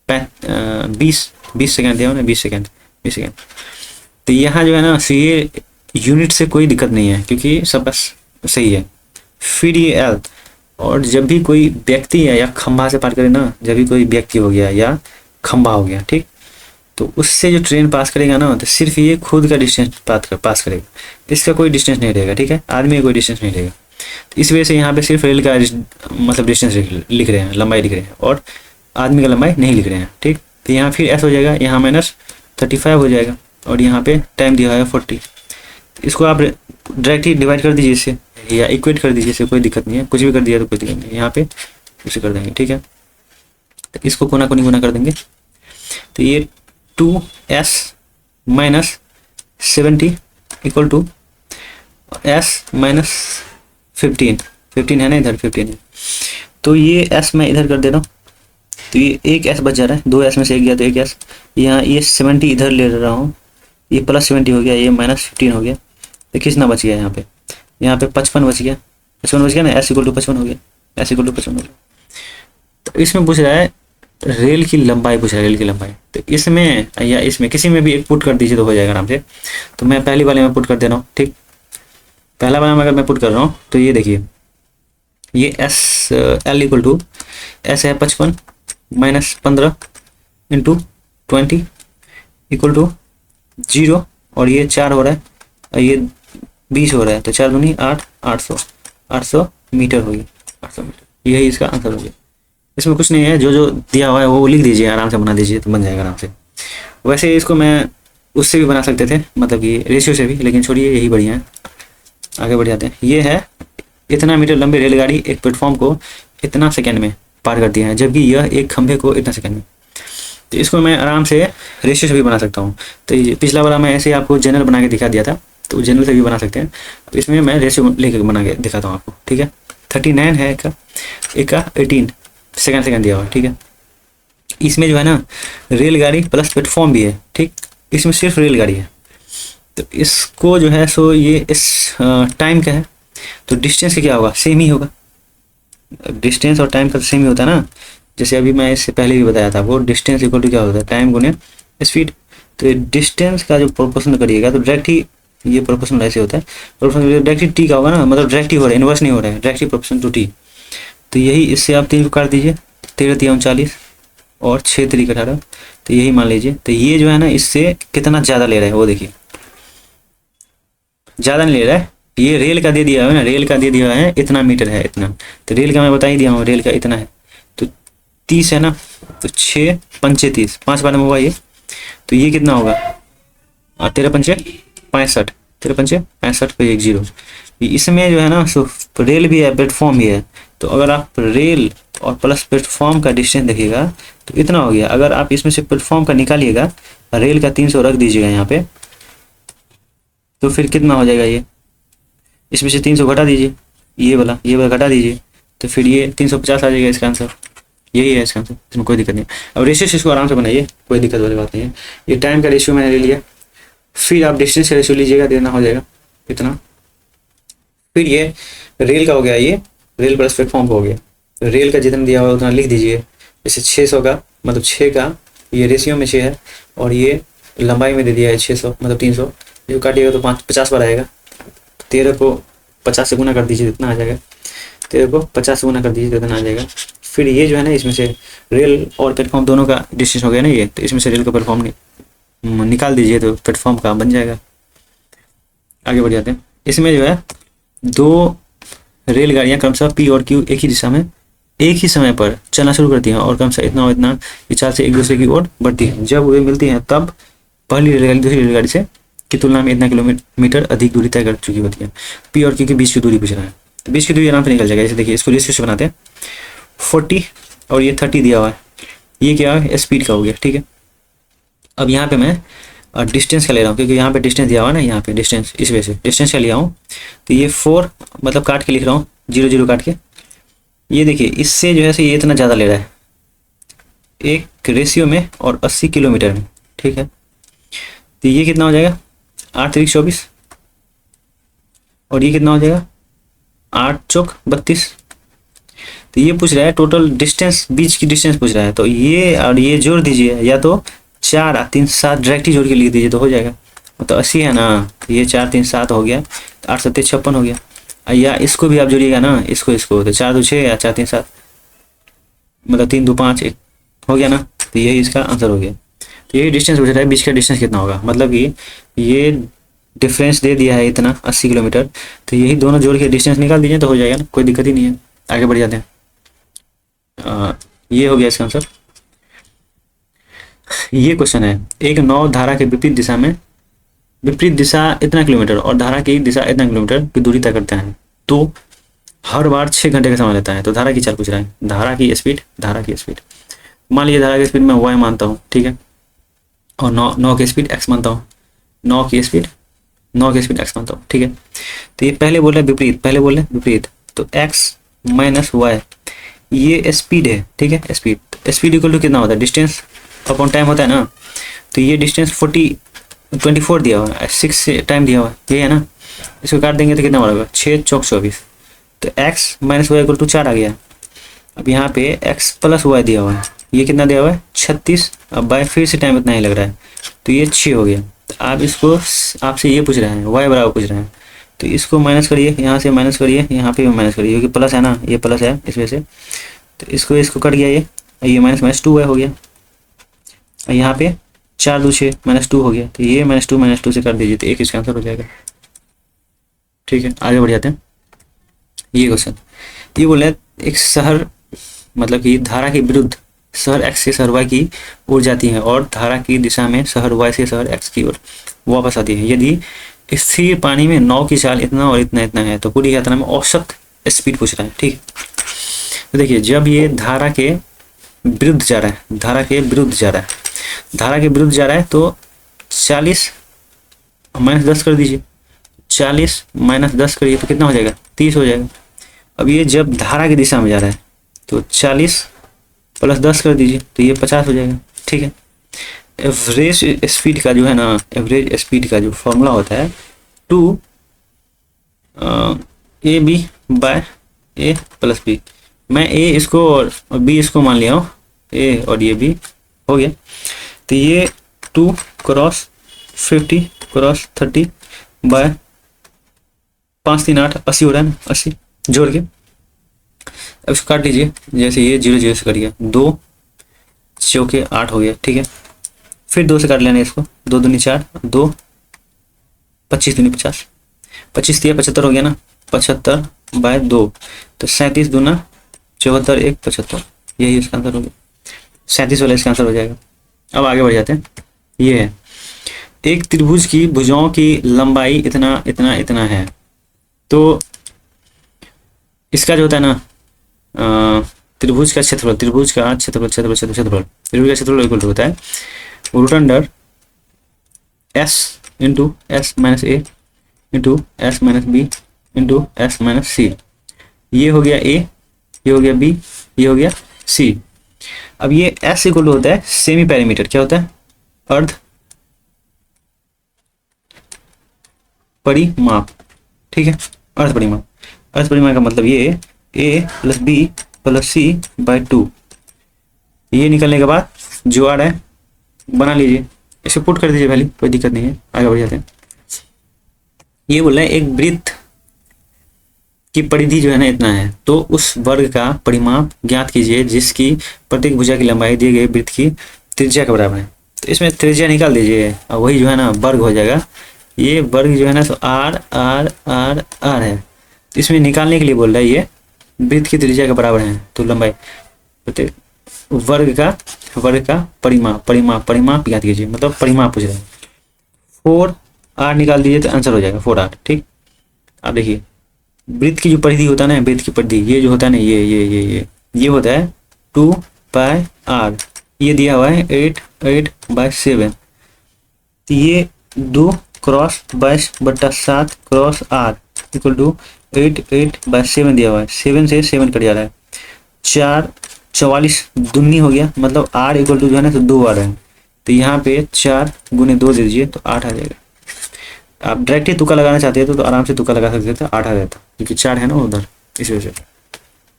20 सेकंड दिया हुआ है, 20 सेकंड। तो यहाँ जो है ना, ये यूनिट से कोई दिक्कत नहीं है, क्योंकि सब बस सही है। फिर ये एल, और जब भी कोई व्यक्ति है या खंभा से पार करे ना, जब भी कोई व्यक्ति हो गया या खंभा हो गया, ठीक, तो उससे जो ट्रेन पास करेगा ना, तो सिर्फ ये खुद का डिस्टेंस पास करेगा, इसका कोई डिस्टेंस नहीं रहेगा, ठीक है, आदमी का कोई डिस्टेंस नहीं रहेगा। तो इस वजह से यहाँ पे सिर्फ रेल का मतलब डिस्टेंस लिख रहे हैं, लंबाई लिख रहे हैं, और आदमी का लंबाई नहीं लिख रहे हैं, ठीक। तो यहाँ फिर एस हो जाएगा, यहाँ -35 हो जाएगा, और यहाँ पे टाइम दिया है 40। तो इसको आप डायरेक्ट ही डिवाइड कर दीजिए इससे, या इक्वेट कर दीजिए, इससे कोई दिक्कत नहीं है, कुछ भी कर दिया तो कोई दिक्कत नहीं है, यहाँ पे उसे कर देंगे, ठीक है। तो इसको कोना कोनी गुना कर देंगे, तो ये 2s minus 70 equal to s minus 15 है ना, इधर 15 है, तो ये s मैं इधर कर दे रहा हूँ, तो ये एक s बच जा रहा है, 2s में से एक गया तो एक s, यहाँ ये 70 इधर ले रहा हूँ, ये +70 हो गया, ये -15 हो गया, तो कितना बच गया यहाँ पे 55 बच गया, 55 बच गया ना, s इक्वल टू 55 हो गया, s इक्वल टू 55 हो गया। तो इसमें पूछ रहा है रेल की लंबाई, पूछ रहा है रेल की लंबाई, तो इसमें या इसमें किसी में भी एक पुट कर दीजिए तो हो जाएगा आराम से। तो मैं पहली वाले में पुट कर दे रहा हूँ, ठीक। पहला वाला में अगर मैं पुट कर रहा हूँ, तो ये देखिए, ये S L equal to S है 55 माइनस 15 इंटू 20 इक्वल टू 0, और ये 4 हो रहा है, और ये 20 हो रहा है, तो 4 दूनी 8, 800 मीटर हो गया, 800 मीटर, यही इसका आंसर हो गया। इसमें कुछ नहीं है, जो दिया हुआ है वो लिख दीजिए, आराम से बना दीजिए, तो बन जाएगा आराम से। वैसे इसको मैं उससे भी बना सकते थे, मतलब कि रेशियो से भी, लेकिन छोड़िए, यही बढ़िया है, आगे बढ़ जाते हैं। ये है इतना मीटर लंबी रेलगाड़ी एक प्लेटफॉर्म को इतना सेकंड में पार करती है, जबकि यह एक खंभे को इतना सेकंड में। तो इसको मैं आराम से रेशियो से भी बना सकता हूँ। तो पिछला वाला मैं ऐसे आपको जनरल बना के दिखा दिया था, तो जनरल से भी बना सकते हैं। अब इसमें मैं रेशियो लेकर बना के दिखाता हूँ आपको, ठीक है। 39 है एक का 18 सेकंड दिया हुआ, ठीक है। इसमें जो है ना रेलगाड़ी प्लस प्लेटफॉर्म भी है, ठीक, इसमें सिर्फ रेलगाड़ी है। तो इसको जो है सो ये इस टाइम का है, तो डिस्टेंस का क्या होगा, सेम ही होगा, डिस्टेंस और टाइम का सेम ही होता है ना। जैसे अभी मैं इससे पहले भी बताया था, वो डिस्टेंस इक्वल टू क्या होता है, टाइम गुने स्पीड। तो डिस्टेंस का जो प्रोपोर्शनल करिएगा तो डायरेक्ट ही ये प्रोपोर्शनल ऐसे होता है, प्रोपोर्शनल डायरेक्ट ही टी का होगा ना, मतलब डायरेक्ट ही हो रहा है, इनवर्स नहीं हो रहा है, डायरेक्ट ही प्रोपोर्शनल टू टी। तो यही इससे आप 3 को काट दीजिए, 13 3 39 और 6 3 18, तो यही मान लीजिए। तो ये जो है ना इससे कितना ज़्यादा ले रहा है वो देखिए, ज़्यादा नहीं ले रहा है, ये रेल का दे दिया है ना, रेल का दे दिया है इतना मीटर है इतना, तो रेल का मैं बता ही दिया हूँ, रेल का इतना है, तो 30 है ना, तो 6 पंचे 30, 5 बार में होगा ये, तो ये कितना होगा 13 पंचे 65, 13 पंचे 65 को 1 0। इसमें जो है ना सो रेल भी है प्लेटफॉर्म भी है, तो अगर आप रेल और प्लस प्लेटफॉर्म का डिस्टेंस देखिएगा तो इतना हो गया। अगर आप इसमें से प्लेटफॉर्म का निकालिएगा, रेल का 300 रख दीजिएगा यहाँ पे, तो फिर कितना हो जाएगा, ये इसमें से 300 घटा दीजिए, ये वाला घटा दीजिए, तो फिर ये 350 आ जाएगा इसका आंसर, यही है इसका आंसर, इसमें कोई दिक्कत नहीं। अब रेशियो इसको आराम से बनाइए, कोई दिक्कत वाली बात नहीं है। ये टाइम का रेशियो मैंने ले लिया, फिर आप डिस्टेंस का रेशियो लीजिएगा, देना हो जाएगा इतना। फिर ये रेल का हो गया, ये रेल प्लस प्लेटफॉर्म का हो गया, तो रेल का जितना दिया हुआ उतना लिख दीजिए। जैसे 600 का मतलब 6 का ये रेशियो में 6 है, और ये लंबाई में दे दिया है 600 मतलब 300, जो काटिएगा तो 50 बार आएगा, 13 को 50 से गुना कर दीजिए, इतना आ जाएगा। तो देखो 50 गुना कर दीजिए तो इतना आ जाएगा। फिर ये जो है ना, इसमें से रेल और प्लेटफॉर्म दोनों का डिस्टेंस हो गया ना ये, तो इसमें से रेल का प्लेटफॉर्म निकाल दीजिए तो प्लेटफॉर्म का बन जाएगा। आगे बढ़ जाते हैं। इसमें जो है 2 रेलगाड़ियाँ क्रमशः पी और क्यू एक ही दिशा में एक ही समय पर चलना शुरू करती हैं और क्रमशः इतना और इतना विचार से एक दूसरे की ओर बढ़ती है। जब वे मिलती हैं तब पहली रेलगाड़ी दूसरी रेलगाड़ी से की तुलना में इतना किलोमीटर अधिक दूरी तय कर चुकी होती है। पी और क्यू के बीच की दूरी पूछ रहा है, तो बीच की दूरी आराम से निकल जाएगा। जैसे देखिए, इसको रेशियो से बनाते हैं। 40 और ये 30 दिया हुआ है, ये क्या है, स्पीड का हो गया, ठीक है। अब यहाँ पे मैं डिस्टेंस का ले रहा हूँ, क्योंकि यहाँ पे डिस्टेंस दिया हुआ है ना, यहाँ पे डिस्टेंस, इस वजह से डिस्टेंस का लिया हूँ। तो ये 4 मतलब काट के लिख रहा हूँ, 0 0 काट के। ये देखिए, इससे जो है ये इतना ज़्यादा ले रहा है एक रेशियो में और 80 किलोमीटर में, ठीक है। तो ये कितना हो जाएगा, 8 3 24, और ये कितना हो जाएगा, 8 चौक 32। तो ये पूछ रहा है टोटल डिस्टेंस, बीच की डिस्टेंस पूछ रहा है। तो ये और ये जोड़ दीजिए, या तो 4 8 3 7 डायरेक्ट ही जोड़ के लिख दीजिए तो हो जाएगा। तो 80 है ना, तो ये 4 3 7 हो गया, तो 8 7 56 हो गया। या इसको भी आप जोड़िएगा ना, इसको तो 4 2 6 या 4 3 7, मतलब 3 2 5 1 हो गया ना। तो यही इसका आंसर हो गया। तो यही डिस्टेंस पूछ रहा है, बीच का डिस्टेंस कितना होगा, मतलब कि ये डिफरेंस दे दिया है इतना 80 किलोमीटर। तो यही दोनों जोड़ के डिस्टेंस निकाल दीजिए तो हो जाएगा ना, कोई दिक्कत ही नहीं है। आगे बढ़ जाते हैं। ये हो गया इसका आंसर। ये क्वेश्चन है, एक नौ धारा के विपरीत दिशा इतना किलोमीटर और धारा की दिशा इतना किलोमीटर की दूरी तय करता है, तो हर बार 6 घंटे का समय लेता है। तो धारा की चाल पूछ रहा है, धारा की स्पीड मान लीजिए, धारा की स्पीड मैं y मानता हूँ, ठीक है, और 9 की स्पीड x मानता हूँ, 9 की स्पीड x मानता हूँ, ठीक है। तो ये पहले बोल रहे विपरीत, तो x माइनस वाई, ये स्पीड है, ठीक है। स्पीड इक्वल टू कितना होता है, डिस्टेंस अपॉन टाइम होता है ना। तो ये डिस्टेंस 24 दिया हुआ है, 6 से टाइम दिया हुआ है, ये है ना। इसको काट देंगे तो कितना होगा, 6 चौक 24। तो x minus Y equal to 4 आ गया। अब यहाँ पे x प्लस वाई दिया हुआ है, ये कितना दिया हुआ है 36। अब बाय फिर से टाइम इतना ही लग रहा है, तो ये 6 हो गया। तो आप इसको, आपसे ये पूछ रहे हैं, y बराबर पूछ रहे हैं, तो इसको माइनस करिए, यहाँ से माइनस करिए, यहाँ पे भी माइनस करिए, क्योंकि प्लस है ना, ये प्लस है इस वजह से। तो इसको कट गया, ये माइनस माइनस 2y हो गया। यहाँ पे 4 2 6 -2 हो गया। तो ये -2 से कर दीजिए तो एक इसका आंसर हो जाएगा, ठीक है। आगे बढ़ जाते हैं। ये क्वेश्चन ये बोल रहे हैं, एक शहर मतलब कि धारा के विरुद्ध शहर x से शहर y की ओर जाती है और धारा की दिशा में शहर y से शहर x की ओर वापस आती है। यदि स्थिर पानी में नाव की चाल इतना और इतना है, तो पूरी यात्रा में औसत स्पीड पूछ रहा है, ठीक। तो देखिए, जब ये धारा के विरुद्ध जा रहा है, तो 40 -10 कर दीजिए, 40 -10 करिए तो कितना हो जाएगा, 30 हो जाएगा। अब ये जब धारा की दिशा में जा रहा है, तो 40 + 10 कर दीजिए तो ये 50 हो जाएगा, ठीक है। एवरेज स्पीड का जो है ना, एवरेज स्पीड का जो फॉर्मूला होता है 2 AB / A + B। मैं A इसको और B इसको मान लिया हूँ, A और ये B हो गया। तो ये 2 × 50 × 30 / 5 3 8 80 हो रहा है ना, 80 जोड़ के। अब इसको काट लीजिए, जैसे ये 0 0 से करिए, 2 चौके 8 हो गया, ठीक है। फिर 2 से काट लेना इसको, 2 दूनी 4, 2 25 दूनी 50, 25 3 75 हो गया ना, 75/2, तो 37 दूना 74 1 75, यही इसका आंसर हो गया। 37 वाला इसका आंसर हो जाएगा। अब आगे बढ़ जाते हैं। ये है, एक त्रिभुज की भुजाओं की लंबाई इतना है, तो इसका जो होता है ना, त्रिभुज का क्षेत्रफल इक्वल टू होता है √√(s × s - a × s - b × s - c। ये हो गया a, ये हो गया b, ये हो गया c। अब ये s इक्वल टू होता है सेमी पैरामीटर, क्या होता है, अर्ध परिमाप, ठीक है। अर्ध परिमाप का मतलब ये a + b + c/2। ये निकलने के बाद जो आ रहा है बना लीजिए, इसे पुट कर दीजिए वैल्यू, कोई दिक्कत नहीं है। आगे बढ़ जाते हैं। ये बोल रहे हैं, एक वृत्त की परिधि जो है ना इतना है, तो उस वर्ग का परिमाप ज्ञात कीजिए जिसकी प्रत्येक भुजा की लंबाई दी गई वृत्त की त्रिज्या के बराबर है। तो इसमें त्रिज्या निकाल दीजिए और वही जो है ना वर्ग हो जाएगा। ये वर्ग जो है ना तो आर आर आर आर है। तो इसमें निकालने के लिए बोल रहा है ये वृत्त की त्रिज्या के बराबर है, तो लंबाई प्रत्येक वर्ग का परिमाप ज्ञात कीजिए, मतलब परिमाप पूछ रहा है। 4r निकाल दीजिए तो आंसर हो जाएगा 4r। ठीक, अब देखिए वृत्त की जो परिधि होता है ना, वृत्त की परिधि ये जो होता है ना, ये होता है 2πr। ये दिया हुआ है 8/7। तो ये 2 cross 22/7 cross r equal to 8/7 दिया हुआ है। 7 से 7 कट जा रहा है, 44 दूनी हो गया, मतलब r इक्वल टू जो है ना तो 2 आ रहा है। तो यहाँ पे 4 गुने 2 दे दीजिए तो 8 आ जाएगा। आप डायरेक्ट ही तुक्का लगाना चाहते थे तो आराम से तुक्का लगा सकते थे, 8 आ जाता, क्योंकि 4 है ना उधर, इस वजह से।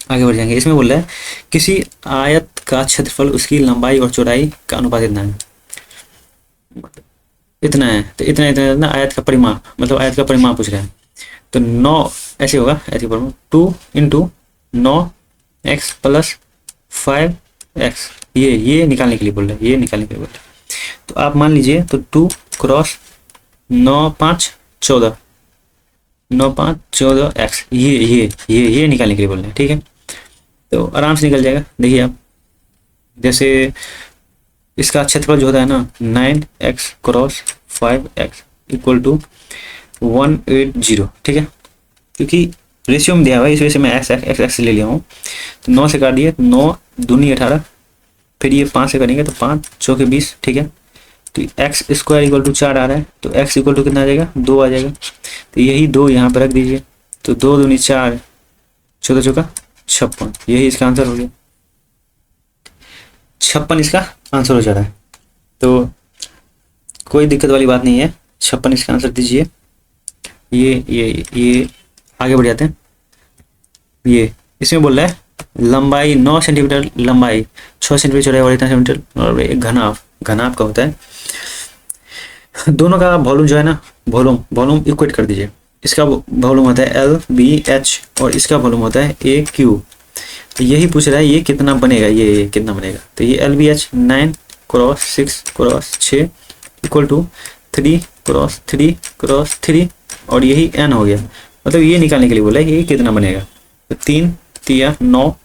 आगे बढ़ जाएंगे। इसमें बोल रहा है किसी आयत का क्षेत्रफल उसकी लंबाई और चौड़ाई का अनुपात इतना है, इतना है। तो इतना इतना इतना आयत का परिमाप, मतलब आयत का परिमाप पूछ रहा है। तो 9 ऐसे होगा, ऐसे परिमाप 2 × 9x + 5x, ये निकालने के लिए बोल रहे हैं, ये निकालने के लिए बोल रहे हैं। तो आप मान लीजिए तो 2 क्रॉस 9 5 14 9 5 14x, ये निकालने के लिए बोल रहे हैं। ठीक है, तो आराम से निकल जाएगा। देखिए आप, जैसे इसका क्षेत्रफल जो होता है ना 9x cross 5x equal to 180। ठीक है, क्योंकि रेशियो में दिया हुआ है इस वजह से मैं x ले लिया हूँ। तो 9 से काट दिए, 9 दूनी 18, फिर ये 5 से करेंगे तो 5 चौके 20। ठीक है, तो x² इक्वल टू 4 आ रहा है, तो x इक्वल टू कितना आ जाएगा, 2 आ जाएगा। तो यही 2 यहाँ पर रख दीजिए, तो 2 दूनी 4, 14 चौका 56, यही इसका आंसर हो गया। 56 इसका आंसर हो जा रहा है, तो कोई दिक्कत वाली बात नहीं है। 56 इसका आंसर दीजिए। ये आगे बढ़ जाते हैं। ये इसमें बोल रहा है लंबाई 9 सेंटीमीटर, लंबाई 6 सेंटीमीटर चौड़ाई और इतना सेंटीमीटर, और एक घनाभ का होता है। दोनों का वॉल्यूम जो है ना, वॉल्यूम इक्वेट कर दीजिए। इसका वॉल्यूम होता है LBH और इसका वॉल्यूम होता है AQ। तो यही पूछ रहा है ये कितना बनेगा, ये कितना बनेगा। तो ये LBH 9 cross 6 cross 6 equal to 3 cross 3 cross 3, और यही n हो गया। मतलब ये निकालने के लिए बोला है ये कितना बनेगा। तो 3 3 9,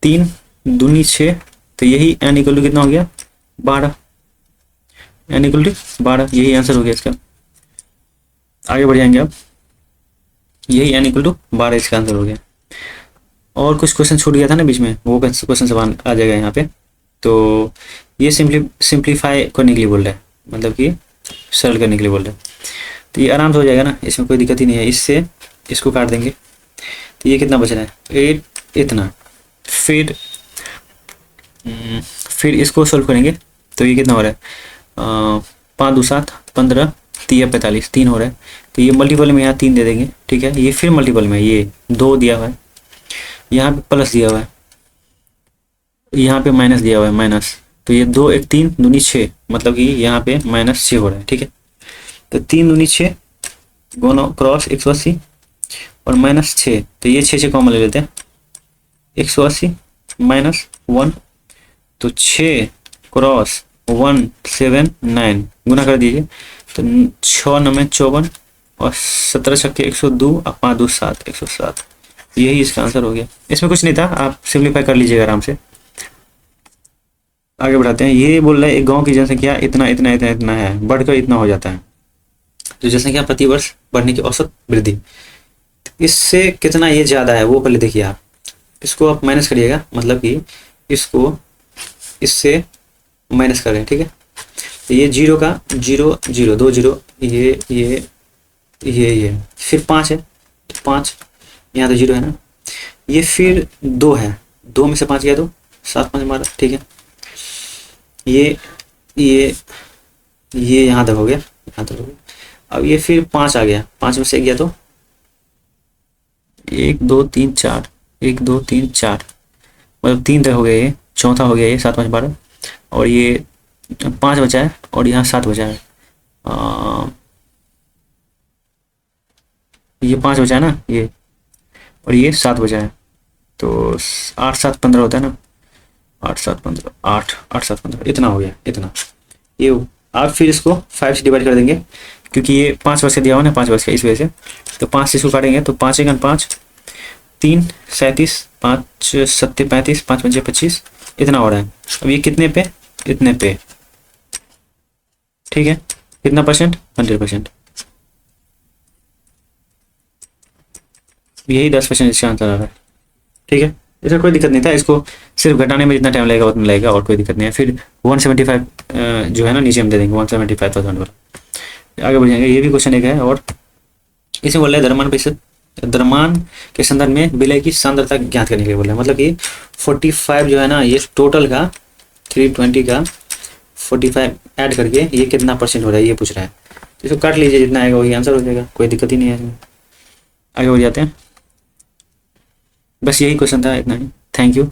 3 दूनी 6, तो यही n इक्वल टू कितना हो गया, 12। n इक्वल टू 12, यही आंसर हो गया इसका। आगे बढ़ जाएंगे अब, यही n इक्वल टू 12 इसका आंसर हो गया। और कुछ क्वेश्चन छूट गया था ना बीच में, वो क्वेश्चन सब आ जाएगा यहाँ पे। तो ये सिंप्लीफाई करने के लिए बोल रहा है, मतलब कि सरल करने के लिए बोल रहा है। तो ये आराम से हो जाएगा ना, इसमें कोई दिक्कत ही नहीं है। इससे इसको काट देंगे तो ये कितना बच रहा है, 8 इतना। फिर इसको सोल्व करेंगे तो ये कितना हो रहा है, 5 2 7 15 3 45, 3 हो रहा है। तो ये मल्टीपल में यहाँ 3 दे देंगे। ठीक है, ये फिर मल्टीपल में ये 2 दिया हुआ है, यहाँ पे प्लस दिया हुआ है, यहाँ पे माइनस दिया हुआ है माइनस। तो ये 2 1 3 दूनी 6, मतलब कि यहाँ पे -6 हो रहा है। ठीक है, तो 3 दूनी 6 दोनों क्रॉस 180 और -6, तो ये 6 कॉमन ले लेते हैं, 180 -1, तो 6 क्रॉस 179 गुना कर दीजिए, तो 6 9 में 54 और 17 छक्के 102 और 5 2 7 107, यही इसका आंसर हो गया। इसमें कुछ नहीं था, आप सिंप्लीफाई कर लीजिएगा आराम से। आगे बढ़ाते हैं। ये बोल रहा है एक गांव की जनसंख्या इतना इतना इतना इतना है, बढ़कर इतना हो जाता है। तो जनसंख्या प्रति वर्ष बढ़ने की औसत वृद्धि, इससे कितना ये ज़्यादा है वो पहले देखिए आप। इसको आप माइनस करिएगा, मतलब कि इसको इससे माइनस कर रहे हैं। ठीक है, तो ये 0 का 0 0 2 0, ये फिर 5 है, तो 5 यहाँ तो 0 है ना, ये फिर 2 है, 2 में से 5 गया तो 7 5 12। ठीक है, ये यहाँ तक हो गया, यहाँ तक हो गया। अब ये फिर 5 आ गया, 5 में से 1 गया तो 1 2 3 4, 1 2 3 4, मतलब 3 तक हो गया। ये चौथा हो गया, ये 7 5 12, और ये 5 बचा है और यहाँ 7 बचा है। ये 5 बचा है ना, ये और ये 7 बजा है, तो 8 7 15 होता है ना, 8 7 15, 8 8 7 15, इतना हो गया, इतना। ये आप फिर इसको 5 से डिवाइड कर देंगे, क्योंकि ये 5 वर्ष का दिया हुआ ना, 5 वर्ष का, इस वजह से। तो 5 से इसको काटेंगे तो 5 1 5, 3 37, 5 7 35, 5 5 25, इतना हो रहा है। अब ये कितने पे, इतने पे, ठीक है। कितना परसेंट, 100%। यही 10% इसका आंसर आ रहा है, ठीक है। इसका कोई दिक्कत नहीं था, इसको सिर्फ घटाने में जितना टाइम लगेगा उतना लगेगा, और कोई दिक्कत नहीं है। फिर 175 जो है ना नीचे हम दे देंगे, 175,000 वाला। आगे बढ़ जाएंगे। ये भी क्वेश्चन एक है, और इसे बोल रहे हैं द्रव्यमान प्रतिशत, द्रव्यमान के संदर्भ में विलय की सांद्रता ज्ञात करने के लिए बोल रहे हैं। मतलब कि 45 जो है ना, ये टोटल का 320 का 45 ऐड करके ये कितना परसेंट हो रहा है, ये पूछ रहा है। तो इसको काट लीजिए, जितना आएगा वही आंसर हो जाएगा, कोई दिक्कत ही नहीं है इसमें। आगे बढ़ जाते हैं। बस यही क्वेश्चन था, इतना ही। Thank you.